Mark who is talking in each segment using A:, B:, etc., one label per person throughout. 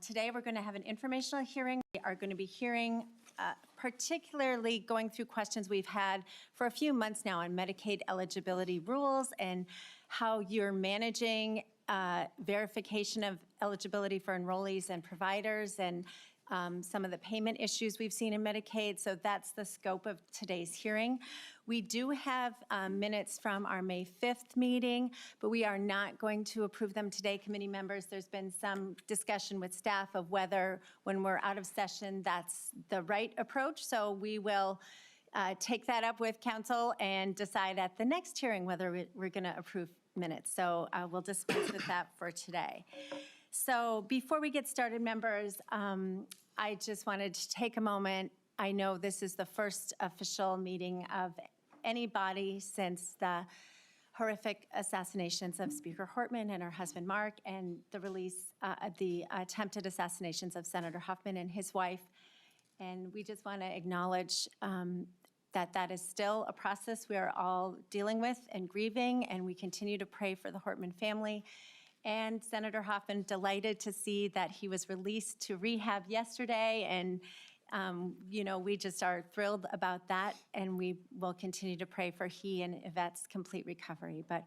A: Today we're going to have an informational hearing. We are going to be hearing, particularly going through questions we've had for a few months now on Medicaid eligibility rules and how you're managing verification of eligibility for enrollees and providers, and some of the payment issues we've seen in Medicaid. So that's the scope of today's hearing. We do have minutes from our May 5th meeting, but we are not going to approve them today, committee members. There's been some discussion with staff of whether, when we're out of session, that's the right approach. So we will take that up with council and decide at the next hearing whether we're going to approve minutes. So we'll dispense with that for today. So before we get started, members, I just wanted to take a moment. I know this is the first official meeting of any body since the horrific assassinations of Speaker Hortman and her husband Mark, and the release of the attempted assassinations of Senator Huffman and his wife. And we just want to acknowledge that that is still a process we are all dealing with and grieving, and we continue to pray for the Hortman family. And Senator Hoffman, delighted to see that he was released to rehab yesterday. And, you know, we just are thrilled about that. And we will continue to pray for he and Yvette's complete recovery. But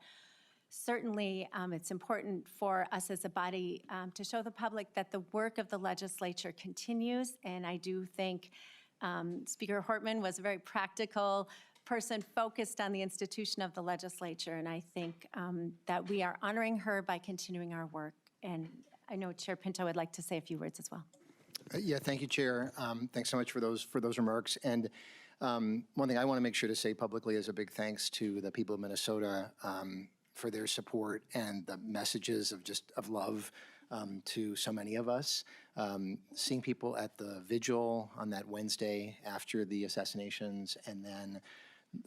A: certainly it's important for us as a body to show the public that the work of the legislature continues. And I do think Speaker Hortman was a very practical person focused on the institution of the legislature, and I think that we are honoring her by continuing our work. And I know Chair Pinto would like to say a few words as well.
B: Yeah, thank you, Chair. Thanks so much for those remarks. And one thing I want to make sure to say publicly is a big thanks to the people of Minnesota for their support and the messages of love to so many of us. Seeing people at the vigil on that Wednesday after the assassinations, and then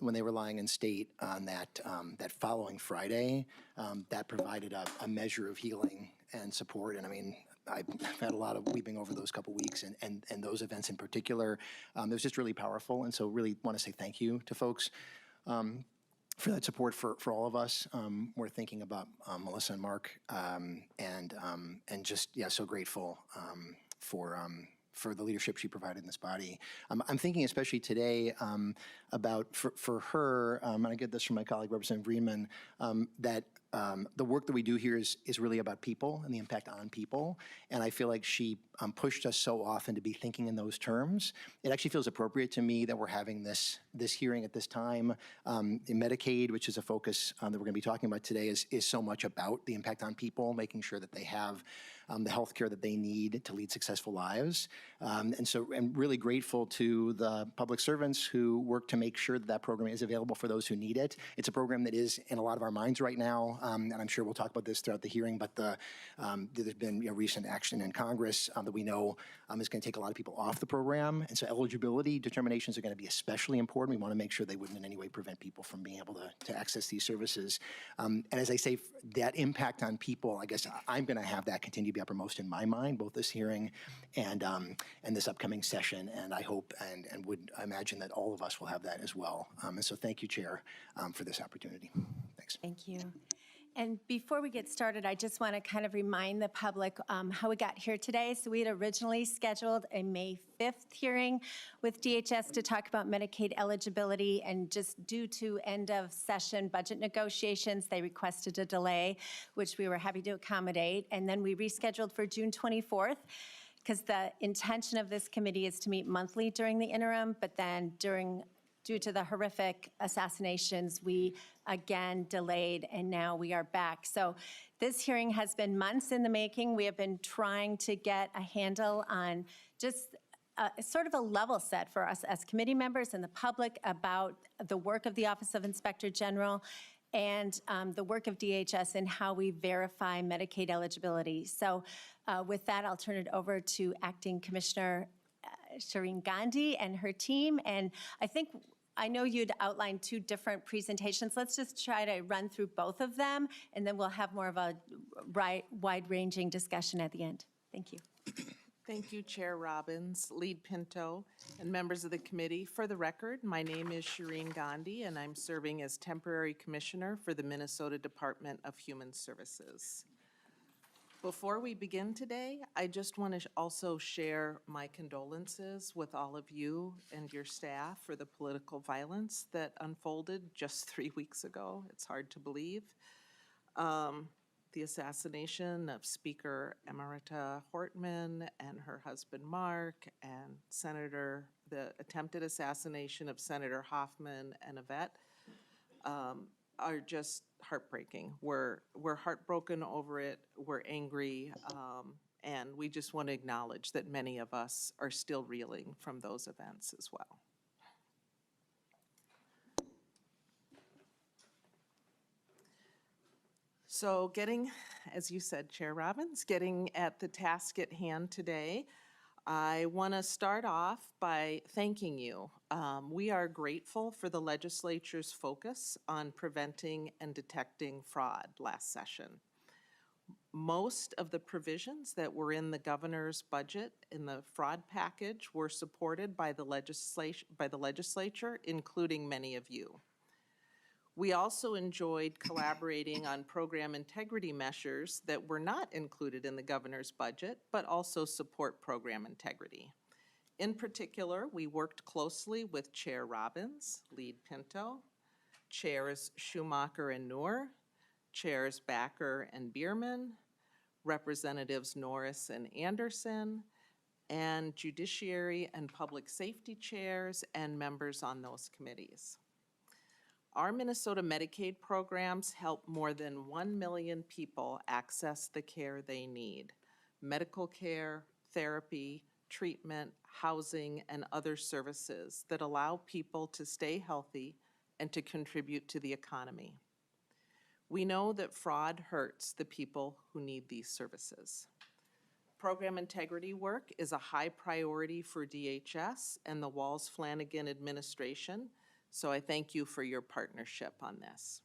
B: when they were lying in state on that following Friday, that provided a measure of healing and support. And I mean, I've had a lot of weeping over those couple weeks, and those events in particular. It was just really powerful, and so really want to say thank you to folks for that support for all of us. We're thinking about Melissa and Mark, and just, yeah, so grateful for the leadership she provided in this body. I'm thinking especially today about, for her, and I get this from my colleague, Representative Greenman, that the work that we do here is really about people and the impact on people. And I feel like she pushed us so often to be thinking in those terms. It actually feels appropriate to me that we're having this hearing at this time. In Medicaid, which is a focus that we're going to be talking about today, is so much about the impact on people, making sure that they have the health care that they need to lead successful lives. And so I'm really grateful to the public servants who work to make sure that that program is available for those who need it. It's a program that is in a lot of our minds right now, and I'm sure we'll talk about this throughout the hearing, but there's been recent action in Congress that we know is going to take a lot of people off the program. And so eligibility determinations are going to be especially important. We want to make sure they wouldn't in any way prevent people from being able to access these services. And as I say, that impact on people, I guess I'm going to have that continue to be uppermost in my mind, both this hearing and this upcoming session. And I hope and would imagine that all of us will have that as well. And so thank you, Chair, for this opportunity. Thanks.
A: Thank you. And before we get started, I just want to kind of remind the public how we got here today. So we had originally scheduled a May 5th hearing with DHS to talk about Medicaid eligibility, and just due to end of session budget negotiations, they requested a delay, which we were happy to accommodate. And then we rescheduled for June 24th. Because the intention of this committee is to meet monthly during the interim, but then due to the horrific assassinations, we again delayed, and now we are back. So this hearing has been months in the making. We have been trying to get a handle on just sort of a level set for us as committee members and the public about the work of the Office of Inspector General and the work of DHS and how we verify Medicaid eligibility. So with that, I'll turn it over to Acting Commissioner Shireen Gandhi and her team. And I know you'd outlined two different presentations. Let's just try to run through both of them, and then we'll have more of a wide-ranging discussion at the end. Thank you.
C: Thank you, Chair Robbins, Lead Pinto, and members of the committee. For the record, my name is Shireen Gandhi, and I'm serving as Temporary Commissioner for the Minnesota Department of Human Services. Before we begin today, I just want to also share my condolences with all of you and your staff for the political violence that unfolded just 3 weeks ago. It's hard to believe. The assassination of Speaker Emerita Hortman and her husband Mark, and the attempted assassination of Senator Hoffman and Yvette are just heartbreaking. We're heartbroken over it, we're angry, and we just want to acknowledge that many of us are still reeling from those events as well. So as you said, Chair Robbins, getting at the task at hand today, I want to start off by thanking you. We are grateful for the legislature's focus on preventing and detecting fraud last session. Most of the provisions that were in the governor's budget in the fraud package were supported by the legislature, including many of you. We also enjoyed collaborating on program integrity measures that were not included in the governor's budget, but also support program integrity. In particular, we worked closely with Chair Robbins, Lead Pinto, Chairs Schumacher and Noor, Chairs Backer and Bierman, Representatives Norris and Anderson, and Judiciary and Public Safety chairs and members on those committees. Our Minnesota Medicaid programs help more than 1 million people access the care they need: medical care, therapy, treatment, housing, and other services that allow people to stay healthy and to contribute to the economy. We know that fraud hurts the people who need these services. Program integrity work is a high priority for DHS and the Walls-Flanagan administration, so I thank you for your partnership on this.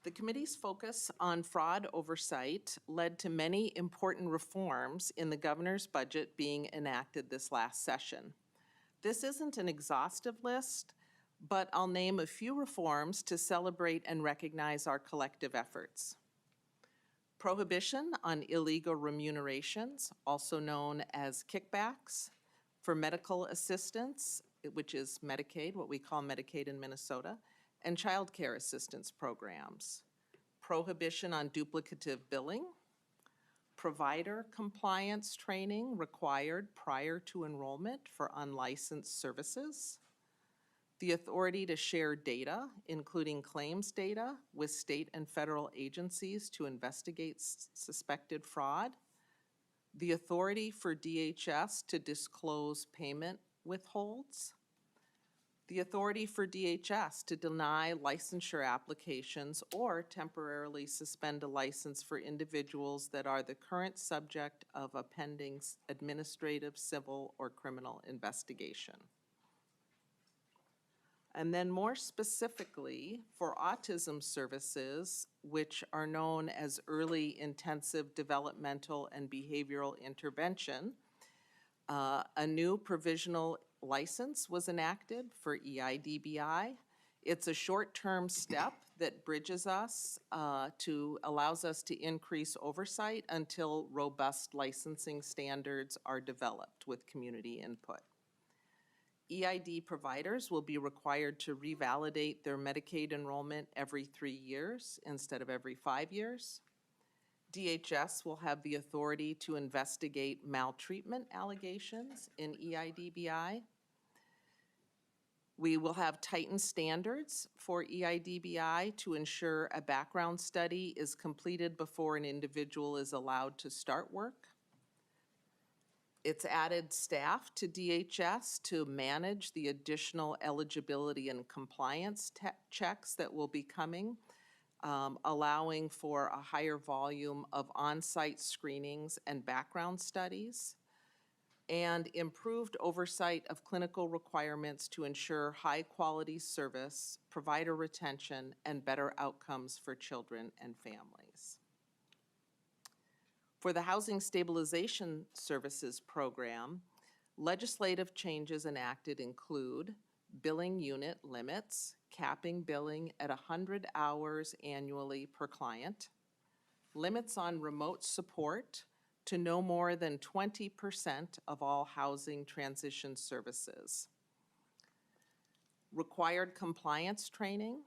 C: The committee's focus on fraud oversight led to many important reforms in the governor's budget being enacted this last session. This isn't an exhaustive list, but I'll name a few reforms to celebrate and recognize our collective efforts. Prohibition on illegal remunerations, also known as kickbacks, for medical assistance, which is Medicaid, what we call Medicaid in Minnesota, and child care assistance programs. Prohibition on duplicative billing. Provider compliance training required prior to enrollment for unlicensed services. The authority to share data, including claims data, with state and federal agencies to investigate suspected fraud. The authority for DHS to disclose payment withholds. The authority for DHS to deny licensure applications or temporarily suspend a license for individuals that are the current subject of a pending administrative, civil, or criminal investigation. And then more specifically, for autism services, which are known as early intensive developmental and behavioral intervention, a new provisional license was enacted for EIDBI. It's a short-term step that bridges us allows us to increase oversight until robust licensing standards are developed with community input. EID providers will be required to revalidate their Medicaid enrollment every 3 years instead of every 5 years. DHS will have the authority to investigate maltreatment allegations in EIDBI. We will have tightened standards for EIDBI to ensure a background study is completed before an individual is allowed to start work. It's added staff to DHS to manage the additional eligibility and compliance checks that will be coming, allowing for a higher volume of on-site screenings and background studies, and improved oversight of clinical requirements to ensure high-quality service, provider retention, and better outcomes for children and families. For the Housing Stabilization Services Program, legislative changes enacted include billing unit limits, capping billing at 100 hours annually per client, limits on remote support to no more than 20% of all housing transition services. Required compliance training.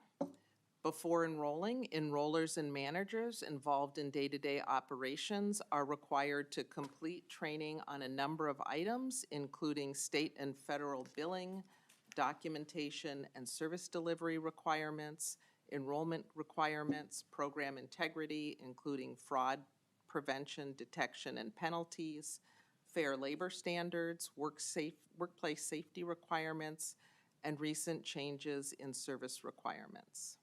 C: Before enrolling, enrollers and managers involved in day-to-day operations are required to complete training on a number of items, including state and federal billing, documentation and service delivery requirements, enrollment requirements, program integrity, including fraud prevention, detection, and penalties, fair labor standards, workplace safety requirements, and recent changes in service requirements.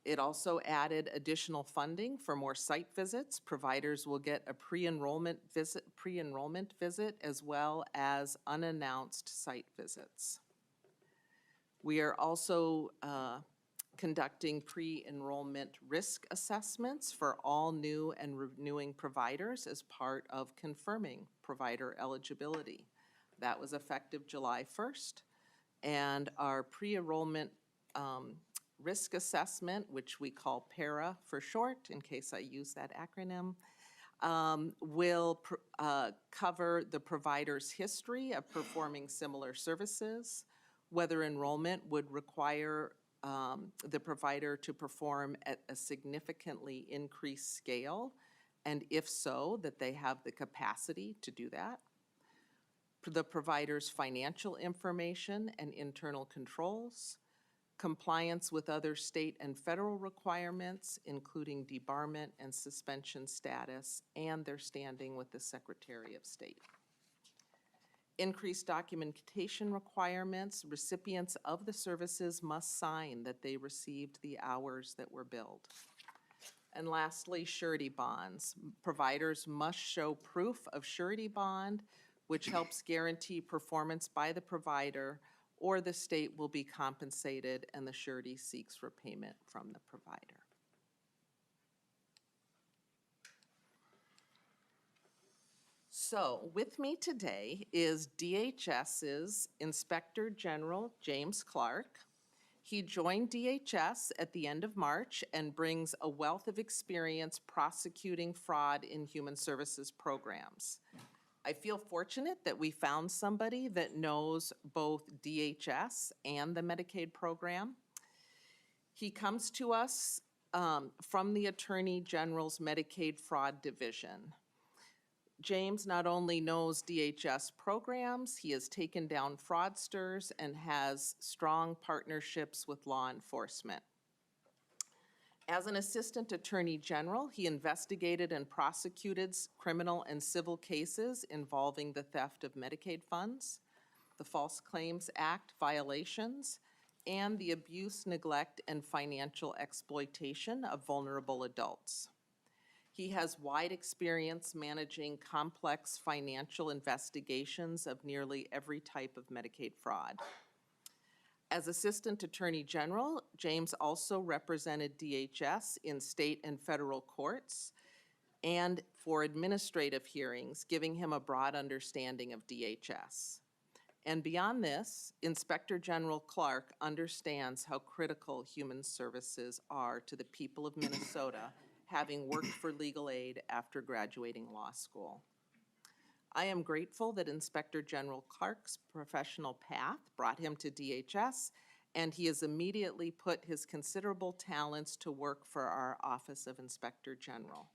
C: It also added additional funding for more site visits. Providers will get a pre-enrollment visit as well as unannounced site visits. We are also conducting pre-enrollment risk assessments for all new and renewing providers as part of confirming provider eligibility. That was effective July 1st. And our pre-enrollment risk assessment, which we call PARA for short, in case I use that acronym, will cover the provider's history of performing similar services, whether enrollment would require the provider to perform at a significantly increased scale, and if so, that they have the capacity to do that. The provider's financial information and internal controls, compliance with other state and federal requirements, including debarment and suspension status, and their standing with the Secretary of State. Increased documentation requirements. Recipients of the services must sign that they received the hours that were billed. And lastly, surety bonds. Providers must show proof of surety bond, which helps guarantee performance by the provider, or the state will be compensated and the surety seeks repayment from the provider. So with me today is DHS's Inspector General James Clark. He joined DHS at the end of March and brings a wealth of experience prosecuting fraud in human services programs. I feel fortunate that we found somebody that knows both DHS and the Medicaid program. He comes to us from the Attorney General's Medicaid Fraud Division. James not only knows DHS programs, he has taken down fraudsters and has strong partnerships with law enforcement. As an Assistant Attorney General, he investigated and prosecuted criminal and civil cases involving the theft of Medicaid funds, the False Claims Act violations, and the abuse, neglect, and financial exploitation of vulnerable adults. He has wide experience managing complex financial investigations of nearly every type of Medicaid fraud. As Assistant Attorney General, James also represented DHS in state and federal courts and for administrative hearings, giving him a broad understanding of DHS. And beyond this, Inspector General Clark understands how critical human services are to the people of Minnesota, having worked for legal aid after graduating law school. I am grateful that Inspector General Clark's professional path brought him to DHS, and he has immediately put his considerable talents to work for our Office of Inspector General.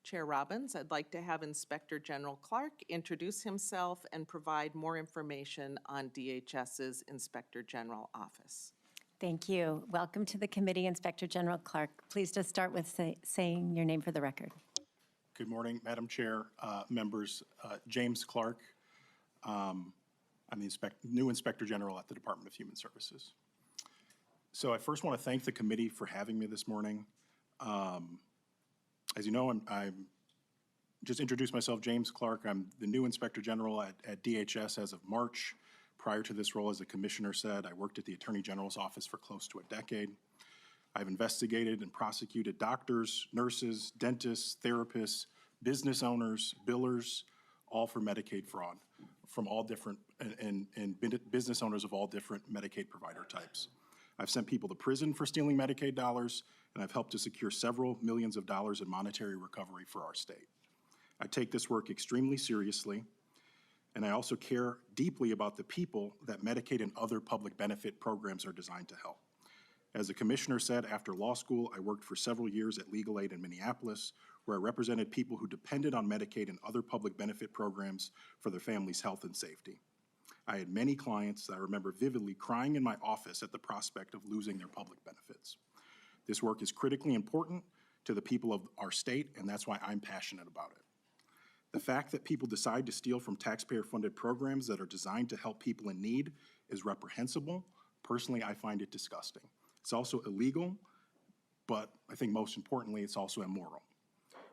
C: Chair Robbins, I'd like to have Inspector General Clark introduce himself and provide more information on DHS's Inspector General Office.
A: Thank you. Welcome to the committee, Inspector General Clark. Please just start with saying your name for the record.
D: Good morning, Madam Chair, members. James Clark. I'm the new Inspector General at the Department of Human Services. So I first want to thank the committee for having me this morning. As you know, I'm just introduced myself, James Clark. I'm the new Inspector General at DHS as of March. Prior to this role, as the Commissioner said, I worked at the Attorney General's office for close to a decade. I've investigated and prosecuted doctors, nurses, dentists, therapists, business owners, billers, all for Medicaid fraud from all different, and business owners of all different Medicaid provider types. I've sent people to prison for stealing Medicaid dollars, and I've helped to secure several millions of dollars in monetary recovery for our state. I take this work extremely seriously, and I also care deeply about the people that Medicaid and other public benefit programs are designed to help. As the commissioner said, after law school, I worked for several years at Legal Aid in Minneapolis, where I represented people who depended on Medicaid and other public benefit programs for their family's health and safety. I had many clients that I remember vividly crying in my office at the prospect of losing their public benefits. This work is critically important to the people of our state, and that's why I'm passionate about it. The fact that people decide to steal from taxpayer-funded programs that are designed to help people in need is reprehensible. Personally, I find it disgusting. It's also illegal, but I think most importantly, it's also immoral.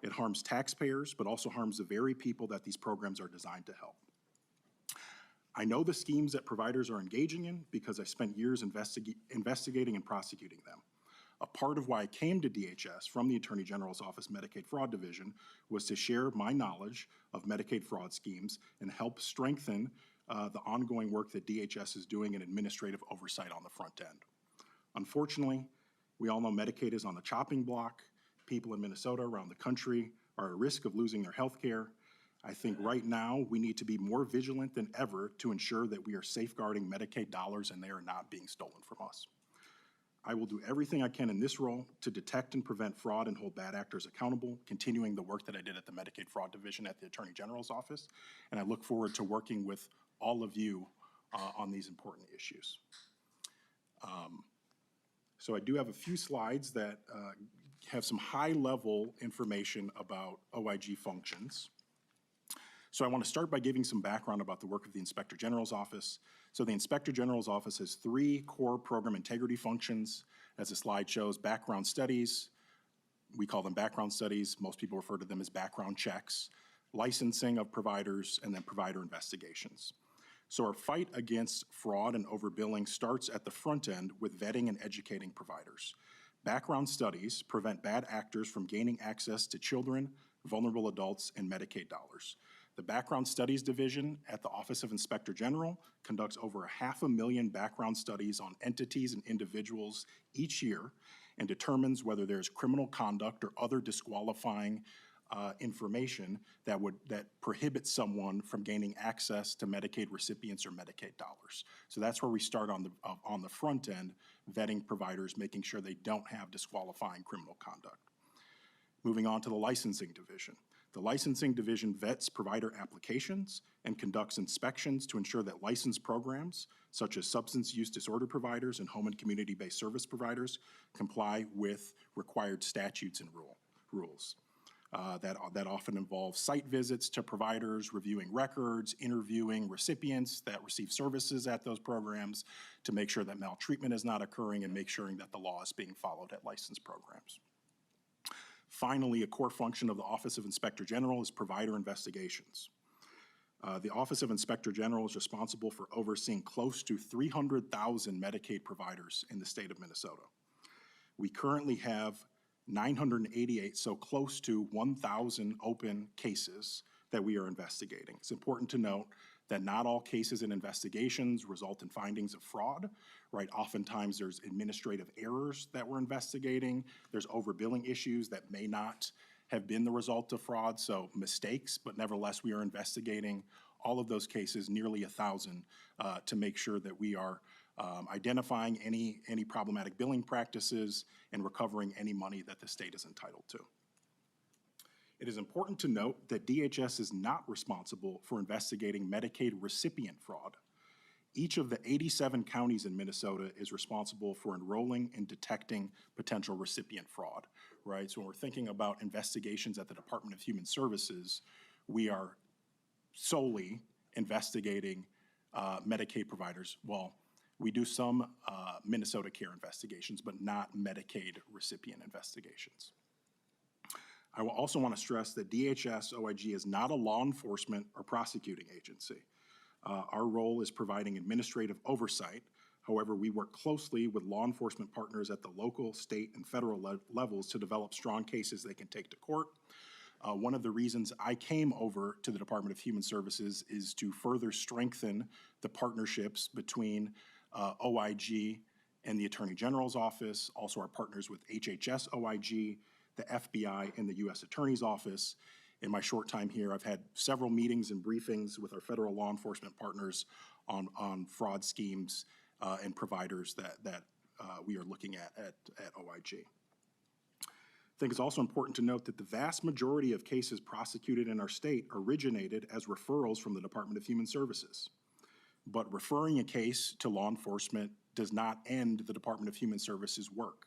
D: It harms taxpayers, but also harms the very people that these programs are designed to help. I know the schemes that providers are engaging in because I spent years investigating and prosecuting them. A part of why I came to DHS from the Attorney General's Office Medicaid Fraud Division was to share my knowledge of Medicaid fraud schemes and help strengthen the ongoing work that DHS is doing in administrative oversight on the front end. Unfortunately, we all know Medicaid is on the chopping block. People in Minnesota, around the country, are at risk of losing their health care. I think right now we need to be more vigilant than ever to ensure that we are safeguarding Medicaid dollars and they are not being stolen from us. I will do everything I can in this role to detect and prevent fraud and hold bad actors accountable, continuing the work that I did at the Medicaid Fraud Division at the Attorney General's Office, and I look forward to working with all of you on these important issues. So I do have a few slides that have some high-level information about OIG functions. So I want to start by giving some background about the work of the Inspector General's Office. So the Inspector General's Office has 3 core program integrity functions. As the slide shows, background studies, we call them background studies, most people refer to them as background checks, licensing of providers, and then provider investigations. So our fight against fraud and overbilling starts at the front end with vetting and educating providers. Background studies prevent bad actors from gaining access to children, vulnerable adults, and Medicaid dollars. The Background Studies Division at the Office of Inspector General conducts over 500,000 background studies on entities and individuals each year and determines whether there's criminal conduct or other disqualifying information that prohibits someone from gaining access to Medicaid recipients or Medicaid dollars. So that's where we start on the front end, vetting providers, making sure they don't have disqualifying criminal conduct. Moving on to the Licensing Division. The Licensing Division vets provider applications and conducts inspections to ensure that licensed programs, such as substance use disorder providers and home and community-based service providers, comply with required statutes and rules. That often involves site visits to providers, reviewing records, interviewing recipients that receive services at those programs to make sure that maltreatment is not occurring and make sure that the law is being followed at licensed programs. Finally, a core function of the Office of Inspector General is provider investigations. The Office of Inspector General is responsible for overseeing close to 300,000 Medicaid providers in the state of Minnesota. We currently have 988, so close to 1,000 open cases that we are investigating. It's important to note that not all cases and investigations result in findings of fraud, right? Oftentimes there's administrative errors that we're investigating. There's overbilling issues that may not have been the result of fraud, so mistakes, but nevertheless we are investigating all of those cases, nearly 1,000, to make sure that we are identifying any problematic billing practices and recovering any money that the state is entitled to. It is important to note that DHS is not responsible for investigating Medicaid recipient fraud. Each of the 87 counties in Minnesota is responsible for enrolling and detecting potential recipient fraud, right? So when we're thinking about investigations at the Department of Human Services, we are solely investigating Medicaid providers. Well, we do some Minnesota Care investigations, but not Medicaid recipient investigations. I will also want to stress that DHS OIG is not a law enforcement or prosecuting agency. Our role is providing administrative oversight. However, we work closely with law enforcement partners at the local, state, and federal levels to develop strong cases they can take to court. One of the reasons I came over to the Department of Human Services is to further strengthen the partnerships between OIG and the Attorney General's Office, also our partners with HHS OIG, the FBI, and the U.S. Attorney's Office. In my short time here, I've had several meetings and briefings with our federal law enforcement partners on fraud schemes and providers that we are looking at OIG. I think it's also important to note that the vast majority of cases prosecuted in our state originated as referrals from the Department of Human Services. But referring a case to law enforcement does not end the Department of Human Services work.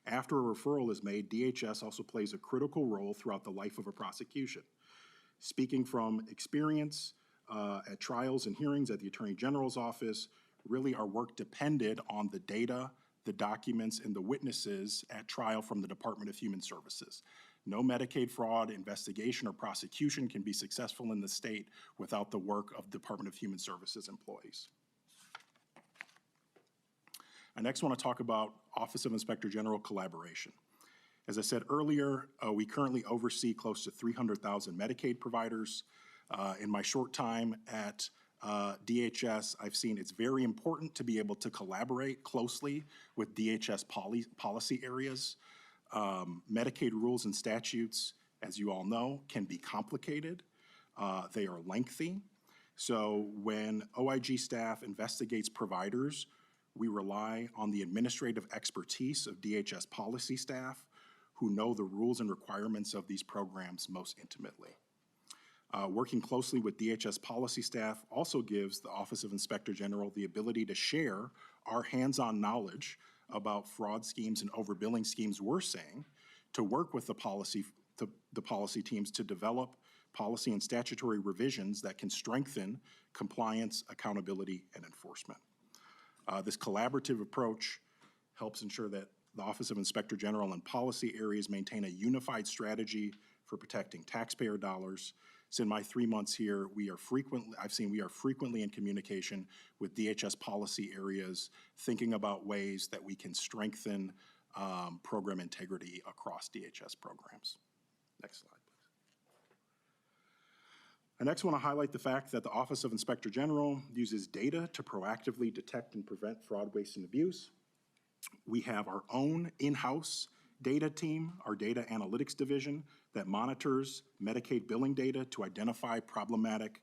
D: After a referral is made, DHS also plays a critical role throughout the life of a prosecution. Speaking from experience at trials and hearings at the Attorney General's Office, really our work depended on the data, the documents, and the witnesses at trial from the Department of Human Services. No Medicaid fraud investigation or prosecution can be successful in the state without the work of Department of Human Services employees. I next want to talk about Office of Inspector General collaboration. As I said earlier, we currently oversee close to 300,000 Medicaid providers. In my short time at DHS, I've seen it's very important to be able to collaborate closely with DHS policy areas. Medicaid rules and statutes, as you all know, can be complicated. They are lengthy. So when OIG staff investigates providers, we rely on the administrative expertise of DHS policy staff who know the rules and requirements of these programs most intimately. Working closely with DHS policy staff also gives the Office of Inspector General the ability to share our hands-on knowledge about fraud schemes and overbilling schemes we're seeing, to work with the policy teams to develop policy and statutory revisions that can strengthen compliance, accountability, and enforcement. This collaborative approach helps ensure that the Office of Inspector General and policy areas maintain a unified strategy for protecting taxpayer dollars. So in my 3 months here, I've seen we are frequently in communication with DHS policy areas, thinking about ways that we can strengthen program integrity across DHS programs. Next slide, please. I next want to highlight the fact that the Office of Inspector General uses data to proactively detect and prevent fraud, waste, and abuse. We have our own in-house data team, our data analytics division, that monitors Medicaid billing data to identify problematic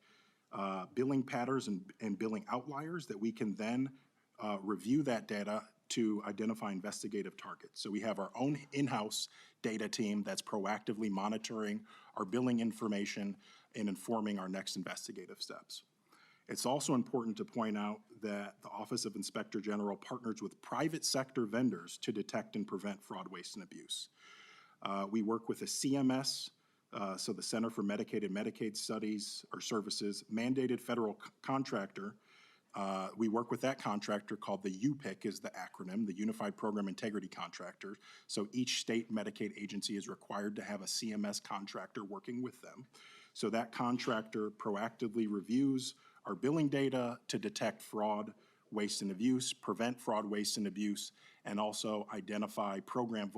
D: billing patterns and billing outliers that we can then review that data to identify investigative targets. So we have our own in-house data team that's proactively monitoring our billing information and informing our next investigative steps. It's also important to point out that the Office of Inspector General partners with private sector vendors to detect and prevent fraud, waste, and abuse. We work with a CMS, so the Center for Medicaid and Medicaid Studies or Services, mandated federal contractor. We work with that contractor called the UPIC is the acronym, the Unified Program Integrity Contractor. So each state Medicaid agency is required to have a CMS contractor working with them. So that contractor proactively reviews our billing data to detect fraud, waste, and abuse, prevent fraud, waste, and abuse, and also identify program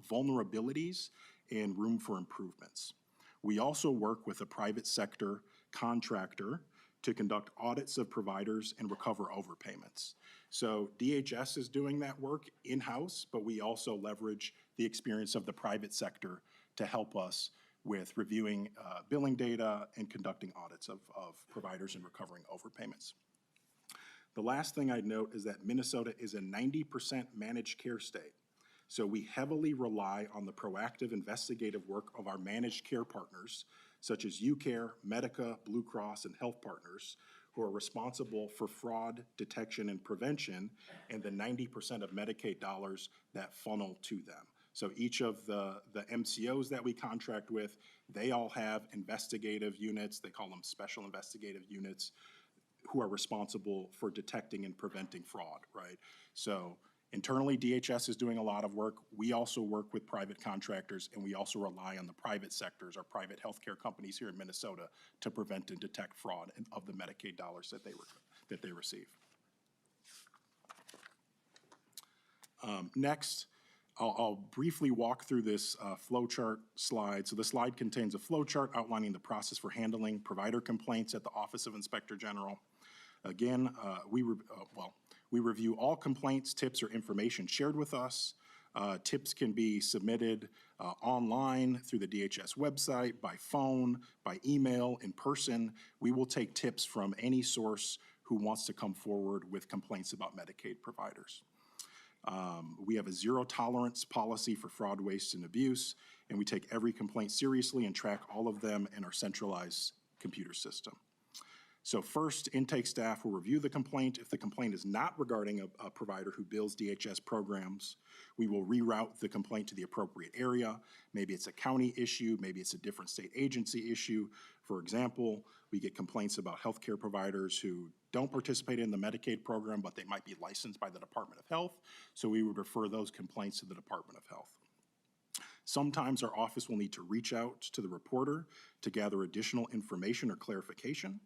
D: vulnerabilities and room for improvements. We also work with a private sector contractor to conduct audits of providers and recover overpayments. So DHS is doing that work in-house, but we also leverage the experience of the private sector to help us with reviewing billing data and conducting audits of providers and recovering overpayments. The last thing I'd note is that Minnesota is a 90% managed care state. So we heavily rely on the proactive investigative work of our managed care partners, such as UCare, Medica, Blue Cross, and Health Partners, who are responsible for fraud detection and prevention and the 90% of Medicaid dollars that funnel to them. So each of the MCOs that we contract with, they all have investigative units, they call them special investigative units, who are responsible for detecting and preventing fraud, right? So internally, DHS is doing a lot of work. We also work with private contractors, and we also rely on the private sectors, our private healthcare companies here in Minnesota, to prevent and detect fraud of the Medicaid dollars that they receive. Next, I'll briefly walk through this flowchart slide. So the slide contains a flowchart outlining the process for handling provider complaints at the Office of Inspector General. Again, we We review all complaints, tips, or information shared with us. Tips can be submitted online through the DHS website, by phone, by email, in person. We will take tips from any source who wants to come forward with complaints about Medicaid providers. We have a zero tolerance policy for fraud, waste, and abuse, and we take every complaint seriously and track all of them in our centralized computer system. So first, intake staff will review the complaint. If the complaint is not regarding a provider who bills DHS programs, we will reroute the complaint to the appropriate area. Maybe it's a county issue, maybe it's a different state agency issue. For example, we get complaints about healthcare providers who don't participate in the Medicaid program, but they might be licensed by the Department of Health. So we would refer those complaints to the Department of Health. Sometimes our office will need to reach out to the reporter to gather additional information or clarification.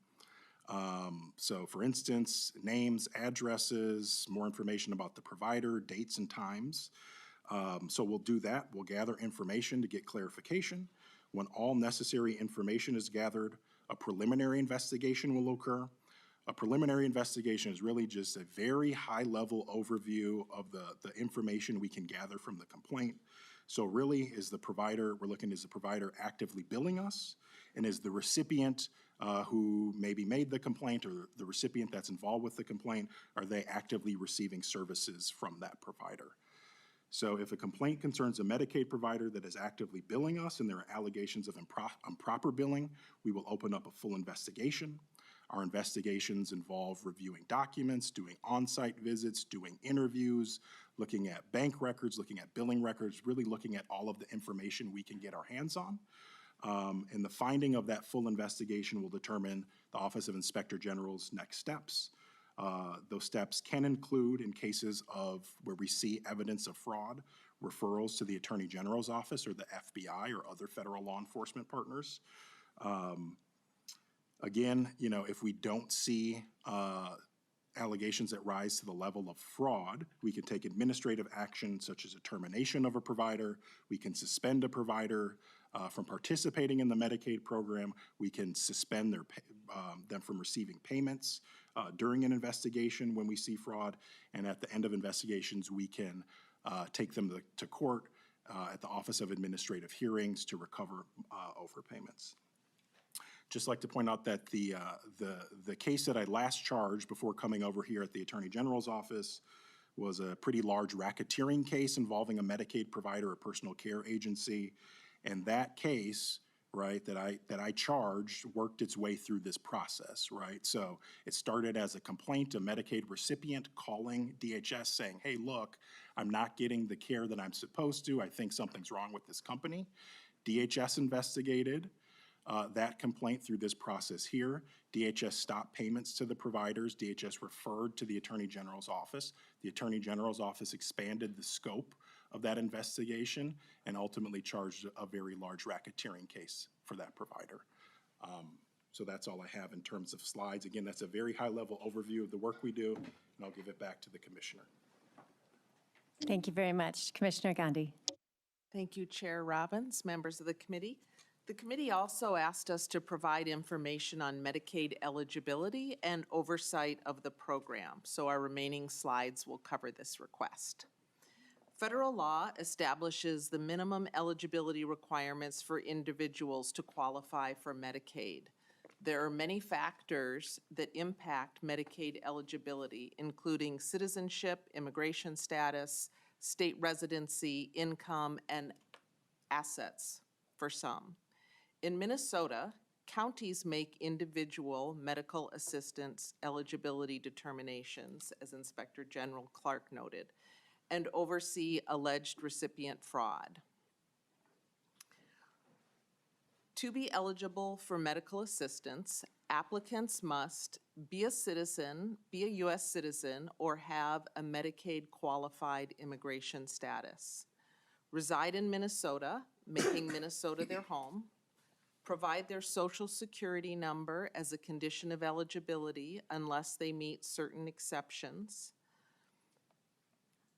D: So for instance, names, addresses, more information about the provider, dates and times. So we'll do that. We'll gather information to get clarification. When all necessary information is gathered, a preliminary investigation will occur. A preliminary investigation is really just a very high-level overview of the information we can gather from the complaint. So really, is the provider, we're looking, is the provider actively billing us? And is the recipient who maybe made the complaint, or the recipient that's involved with the complaint, are they actively receiving services from that provider? So if a complaint concerns a Medicaid provider that is actively billing us and there are allegations of improper billing, we will open up a full investigation. Our investigations involve reviewing documents, doing on-site visits, doing interviews, looking at bank records, looking at billing records, really looking at all of the information we can get our hands on. And the finding of that full investigation will determine the Office of Inspector General's next steps. Those steps can include, in cases of where we see evidence of fraud, referrals to the Attorney General's office or the FBI or other federal law enforcement partners. Again, you know, if we don't see allegations that rise to the level of fraud, we can take administrative action such as a termination of a provider. We can suspend a provider from participating in the Medicaid program. We can suspend them from receiving payments during an investigation when we see fraud. And at the end of investigations, we can take them to court at the Office of Administrative Hearings to recover overpayments. Just like to point out that the case that I last charged before coming over here at the Attorney General's office was a pretty large racketeering case involving a Medicaid provider or personal care agency. And that case, right, that I charged worked its way through this process, right? So it started as a complaint, a Medicaid recipient calling DHS saying, hey, look, I'm not getting the care that I'm supposed to. I think something's wrong with this company. DHS investigated that complaint through this process here. DHS stopped payments to the providers. DHS referred to the Attorney General's office. The Attorney General's office expanded the scope of that investigation and ultimately charged a very large racketeering case for that provider. So that's all I have in terms of slides. Again, that's a very high-level overview of the work we do, and I'll give it back to the Commissioner.
A: Thank you very much. Commissioner Gandhi.
C: Thank you, Chair Robbins, members of the committee. The committee also asked us to provide information on Medicaid eligibility and oversight of the program, so our remaining slides will cover this request. Federal law establishes the minimum eligibility requirements for individuals to qualify for Medicaid. There are many factors that impact Medicaid eligibility, including citizenship, immigration status, state residency, income, and assets for some. In Minnesota, counties make individual medical assistance eligibility determinations, as Inspector General Clark noted, and oversee alleged recipient fraud. To be eligible for medical assistance, applicants must be a citizen, be a U.S. citizen, or have a Medicaid qualified immigration status, reside in Minnesota, making Minnesota their home, provide their Social Security number as a condition of eligibility unless they meet certain exceptions.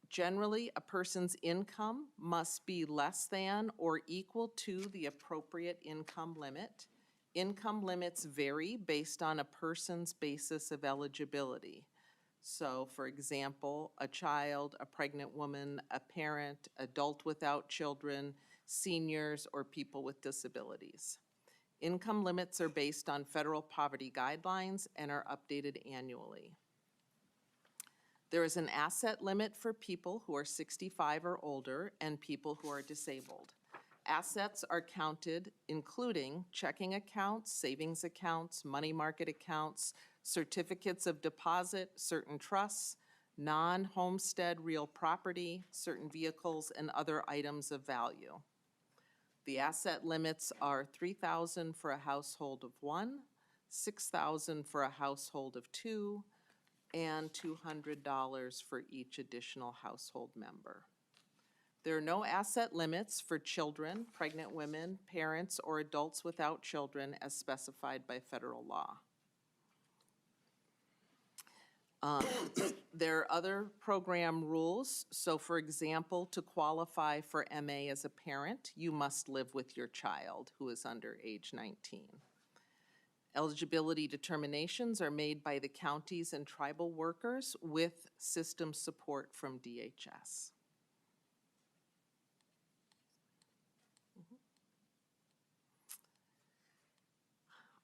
C: Generally, a person's income must be less than or equal to the appropriate income limit. Income limits vary based on a person's basis of eligibility. So for example, a child, a pregnant woman, a parent, adult without children, seniors, or people with disabilities. Income limits are based on federal poverty guidelines and are updated annually. There is an asset limit for people who are 65 or older and people who are disabled. Assets are counted including checking accounts, savings accounts, money market accounts, certificates of deposit, certain trusts, non-homestead real property, certain vehicles, and other items of value. The asset limits are $3,000 for a household of one, $6,000 for a household of two, and $200 for each additional household member. There are no asset limits for children, pregnant women, parents, or adults without children as specified by federal law. There are other program rules. So for example, to qualify for MA as a parent, you must live with your child who is under age 19. Eligibility determinations are made by the counties and tribal workers with system support from DHS.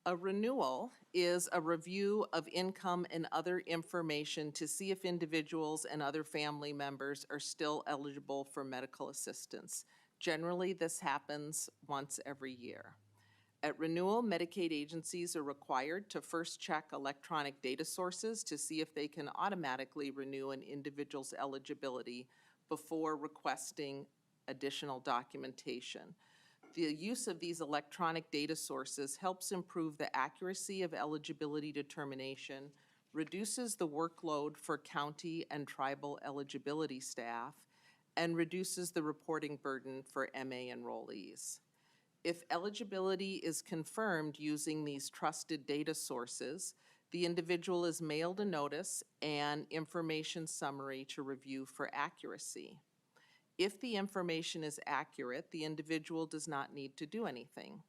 C: A renewal is a review of income and other information to see if individuals and other family members are still eligible for medical assistance. Generally, this happens once every year. At renewal, Medicaid agencies are required to first check electronic data sources to see if they can automatically renew an individual's eligibility before requesting additional documentation. The use of these electronic data sources helps improve the accuracy of eligibility determination, reduces the workload for county and tribal eligibility staff, and reduces the reporting burden for MA enrollees. If eligibility is confirmed using these trusted data sources, the individual is mailed a notice and information summary to review for accuracy. If the information is accurate, the individual does not need to do anything.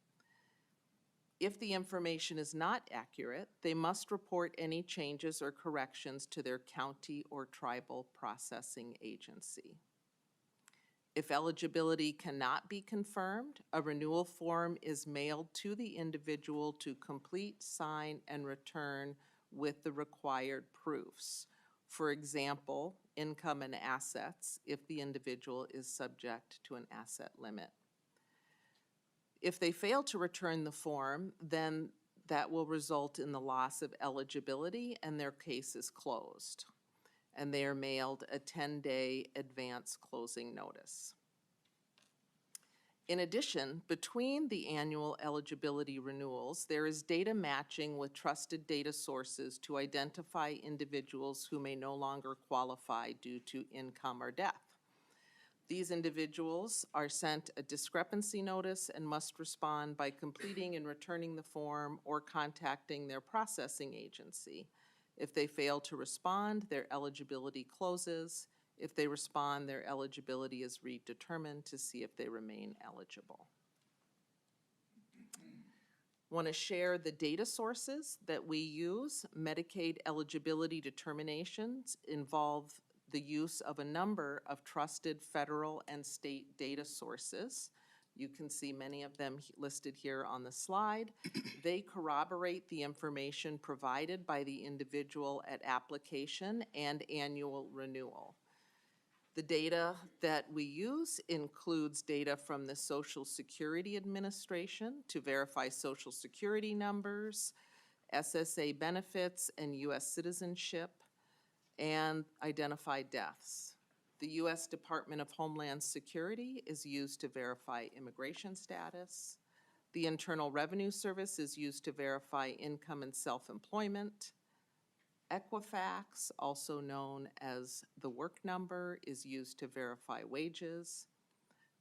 C: If the information is not accurate, they must report any changes or corrections to their county or tribal processing agency. If eligibility cannot be confirmed, a renewal form is mailed to the individual to complete, sign, and return with the required proofs. For example, income and assets if the individual is subject to an asset limit. If they fail to return the form, then that will result in the loss of eligibility and their case is closed. And they are mailed a 10-day advance closing notice. In addition, between the annual eligibility renewals, there is data matching with trusted data sources to identify individuals who may no longer qualify due to income or death. These individuals are sent a discrepancy notice and must respond by completing and returning the form or contacting their processing agency. If they fail to respond, their eligibility closes. If they respond, their eligibility is redetermined to see if they remain eligible. Want to share the data sources that we use. Medicaid eligibility determinations involve the use of a number of trusted federal and state data sources. You can see many of them listed here on the slide. They corroborate the information provided by the individual at application and annual renewal. The data that we use includes data from the Social Security Administration to verify Social Security numbers, SSA benefits, and U.S. citizenship, and identify deaths. The U.S. Department of Homeland Security is used to verify immigration status. The Internal Revenue Service is used to verify income and self-employment. Equifax, also known as the work number, is used to verify wages.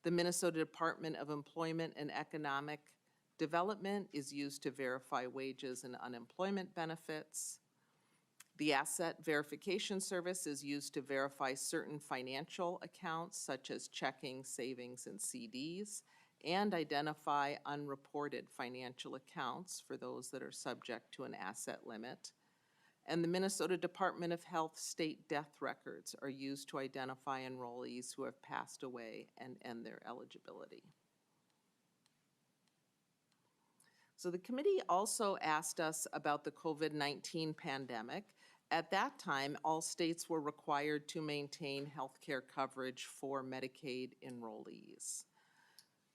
C: The Minnesota Department of Employment and Economic Development is used to verify wages and unemployment benefits. The Asset Verification Service is used to verify certain financial accounts such as checking, savings, and CDs, and identify unreported financial accounts for those that are subject to an asset limit. and the Minnesota Department of Health state death records are used to identify enrollees who have passed away and end their eligibility. So the committee also asked us about the COVID-19 pandemic. At that time, all states were required to maintain health care coverage for Medicaid enrollees.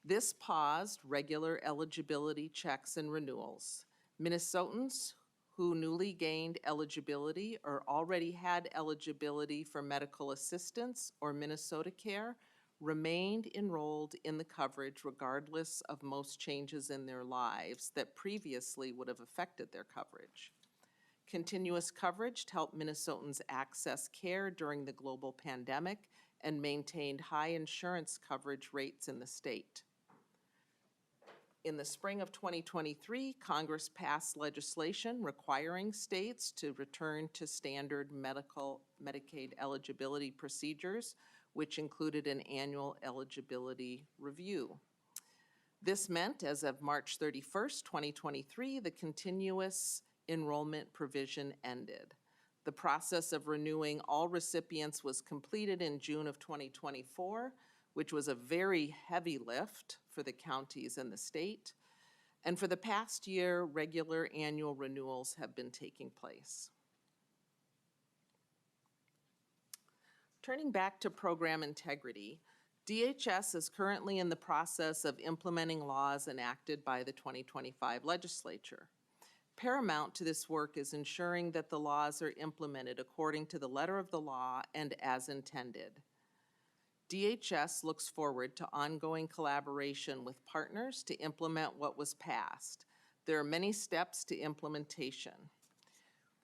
C: This paused regular eligibility checks and renewals. Minnesotans who newly gained eligibility or already had eligibility for medical assistance or Minnesota Care remained enrolled in the coverage regardless of most changes in their lives that previously would have affected their coverage. Continuous coverage helped Minnesotans access care during the global pandemic and maintained high insurance coverage rates in the state. In the spring of 2023, Congress passed legislation requiring states to return to standard Medicaid eligibility procedures, which included an annual eligibility review. This meant, as of March 31st, 2023, the continuous enrollment provision ended. The process of renewing all recipients was completed in June of 2024, which was a very heavy lift for the counties and the state. And for the past year, regular annual renewals have been taking place. Turning back to program integrity, DHS is currently in the process of implementing laws enacted by the 2025 legislature. Paramount to this work is ensuring that the laws are implemented according to the letter of the law and as intended. DHS looks forward to ongoing collaboration with partners to implement what was passed. There are many steps to implementation.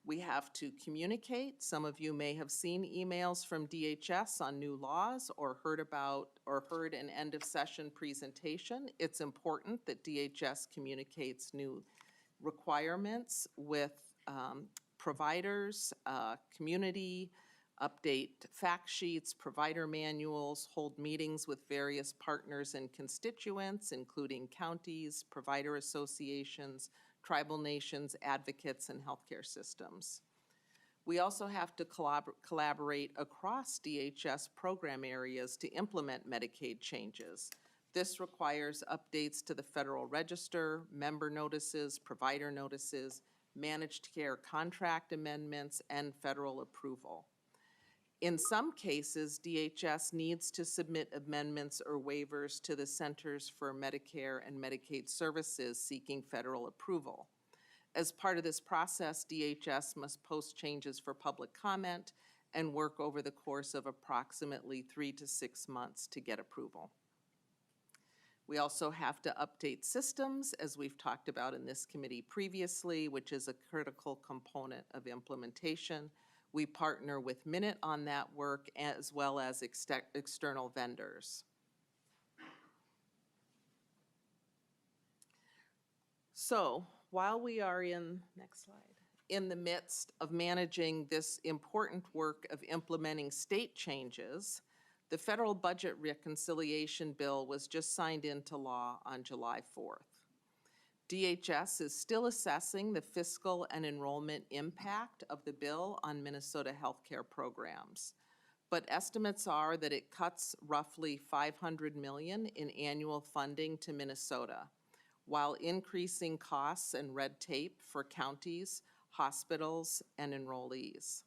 C: We have to communicate. Some of you may have seen emails from DHS on new laws or heard an end of session presentation. It's important that DHS communicates new requirements with providers, community, update fact sheets, provider manuals, hold meetings with various partners and constituents, including counties, provider associations, tribal nations, advocates, and healthcare systems. We also have to collaborate across DHS program areas to implement Medicaid changes. This requires updates to the Federal Register, member notices, provider notices, managed care contract amendments, and federal approval. In some cases, DHS needs to submit amendments or waivers to the Centers for Medicare and Medicaid Services seeking federal approval. As part of this process, DHS must post changes for public comment and work over the course of approximately 3 to 6 months to get approval. We also have to update systems, as we've talked about in this committee previously, which is a critical component of implementation. We partner with Minute on that work, as well as external vendors. So while we are next slide, in the midst of managing this important work of implementing state changes, the federal budget reconciliation bill was just signed into law on July 4th. DHS is still assessing the fiscal and enrollment impact of the bill on Minnesota healthcare programs, but estimates are that it cuts roughly $500 million in annual funding to Minnesota, while increasing costs and red tape for counties, hospitals, and enrollees.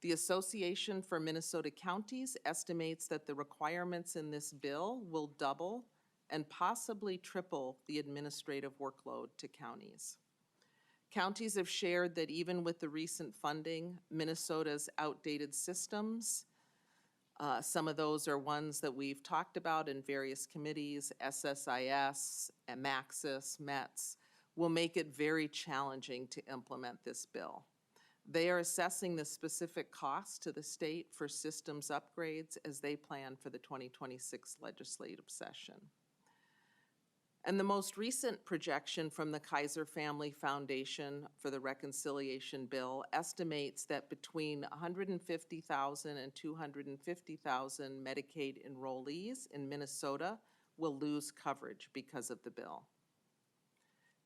C: The Association for Minnesota Counties estimates that the requirements in this bill will double and possibly triple the administrative workload to counties. Counties have shared that even with the recent funding, Minnesota's outdated systems, some of those are ones that we've talked about in various committees, SSIS, Maxis, METS, will make it very challenging to implement this bill. They are assessing the specific costs to the state for systems upgrades as they plan for the 2026 legislative session. And the most recent projection from the Kaiser Family Foundation for the Reconciliation Bill estimates that between 150,000 and 250,000 Medicaid enrollees in Minnesota will lose coverage because of the bill.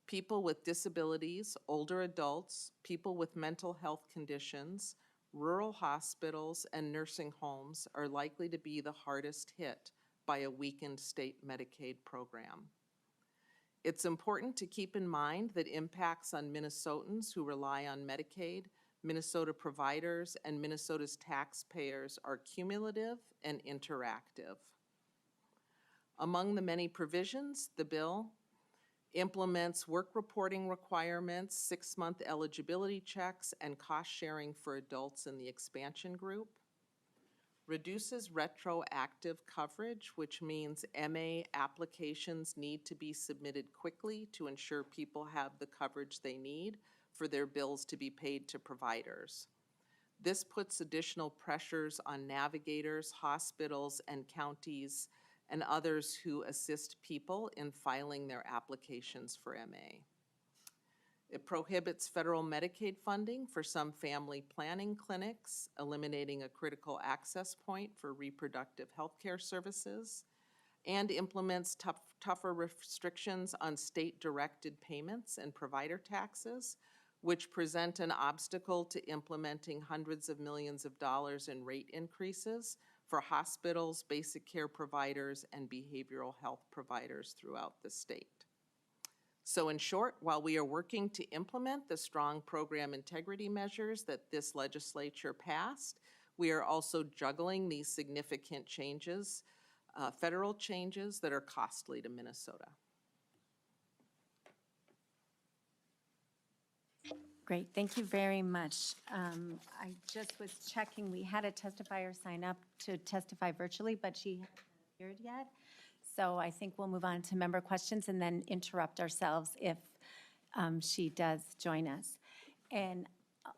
C: people with disabilities, older adults, people with mental health conditions, rural hospitals, and nursing homes are likely to be the hardest hit by a weakened state Medicaid program. It's important to keep in mind that impacts on Minnesotans who rely on Medicaid, Minnesota providers, and Minnesota's taxpayers are cumulative and interactive. Among the many provisions, the bill implements work reporting requirements, 6-month eligibility checks, and cost sharing for adults in the expansion group, reduces retroactive coverage, which means MA applications need to be submitted quickly to ensure people have the coverage they need for their bills to be paid to providers. This puts additional pressures on navigators, hospitals, and counties and others who assist people in filing their applications for MA. It prohibits federal Medicaid funding for some family planning clinics, eliminating a critical access point for reproductive health care services, and implements tougher restrictions on state-directed payments and provider taxes, which present an obstacle to implementing hundreds of millions of dollars in rate increases for hospitals, basic care providers, and behavioral health providers throughout the state. So in short, while we are working to implement the strong program integrity measures that this legislature passed, we are also juggling these significant changes, federal changes that are costly to Minnesota.
A: Great, thank you very much. I just was checking, we had a testifier sign up to testify virtually, but she hasn't appeared yet. So I think we'll move on to member questions and then interrupt ourselves if she does join us. And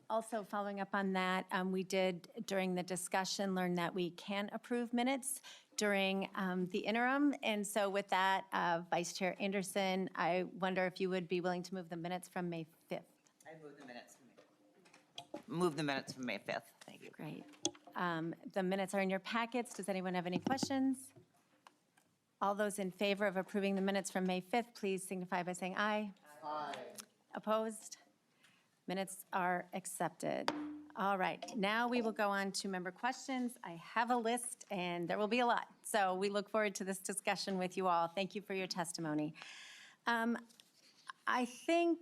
A: also following up on that, we did during the discussion learn that we can approve minutes during the interim. And so with that, Vice Chair Anderson, I wonder if you would be willing to move the minutes from May 5th.
E: I move the minutes from May 5th. Thank you.
A: Great. The minutes are in your packets. Does anyone have any questions? All those in favor of approving the minutes from May 5th, please signify by saying aye. Aye. Opposed? Minutes are accepted. All right, now we will go on to member questions. I have a list, and there will be a lot. So we look forward to this discussion with you all. Thank you for your testimony. I think,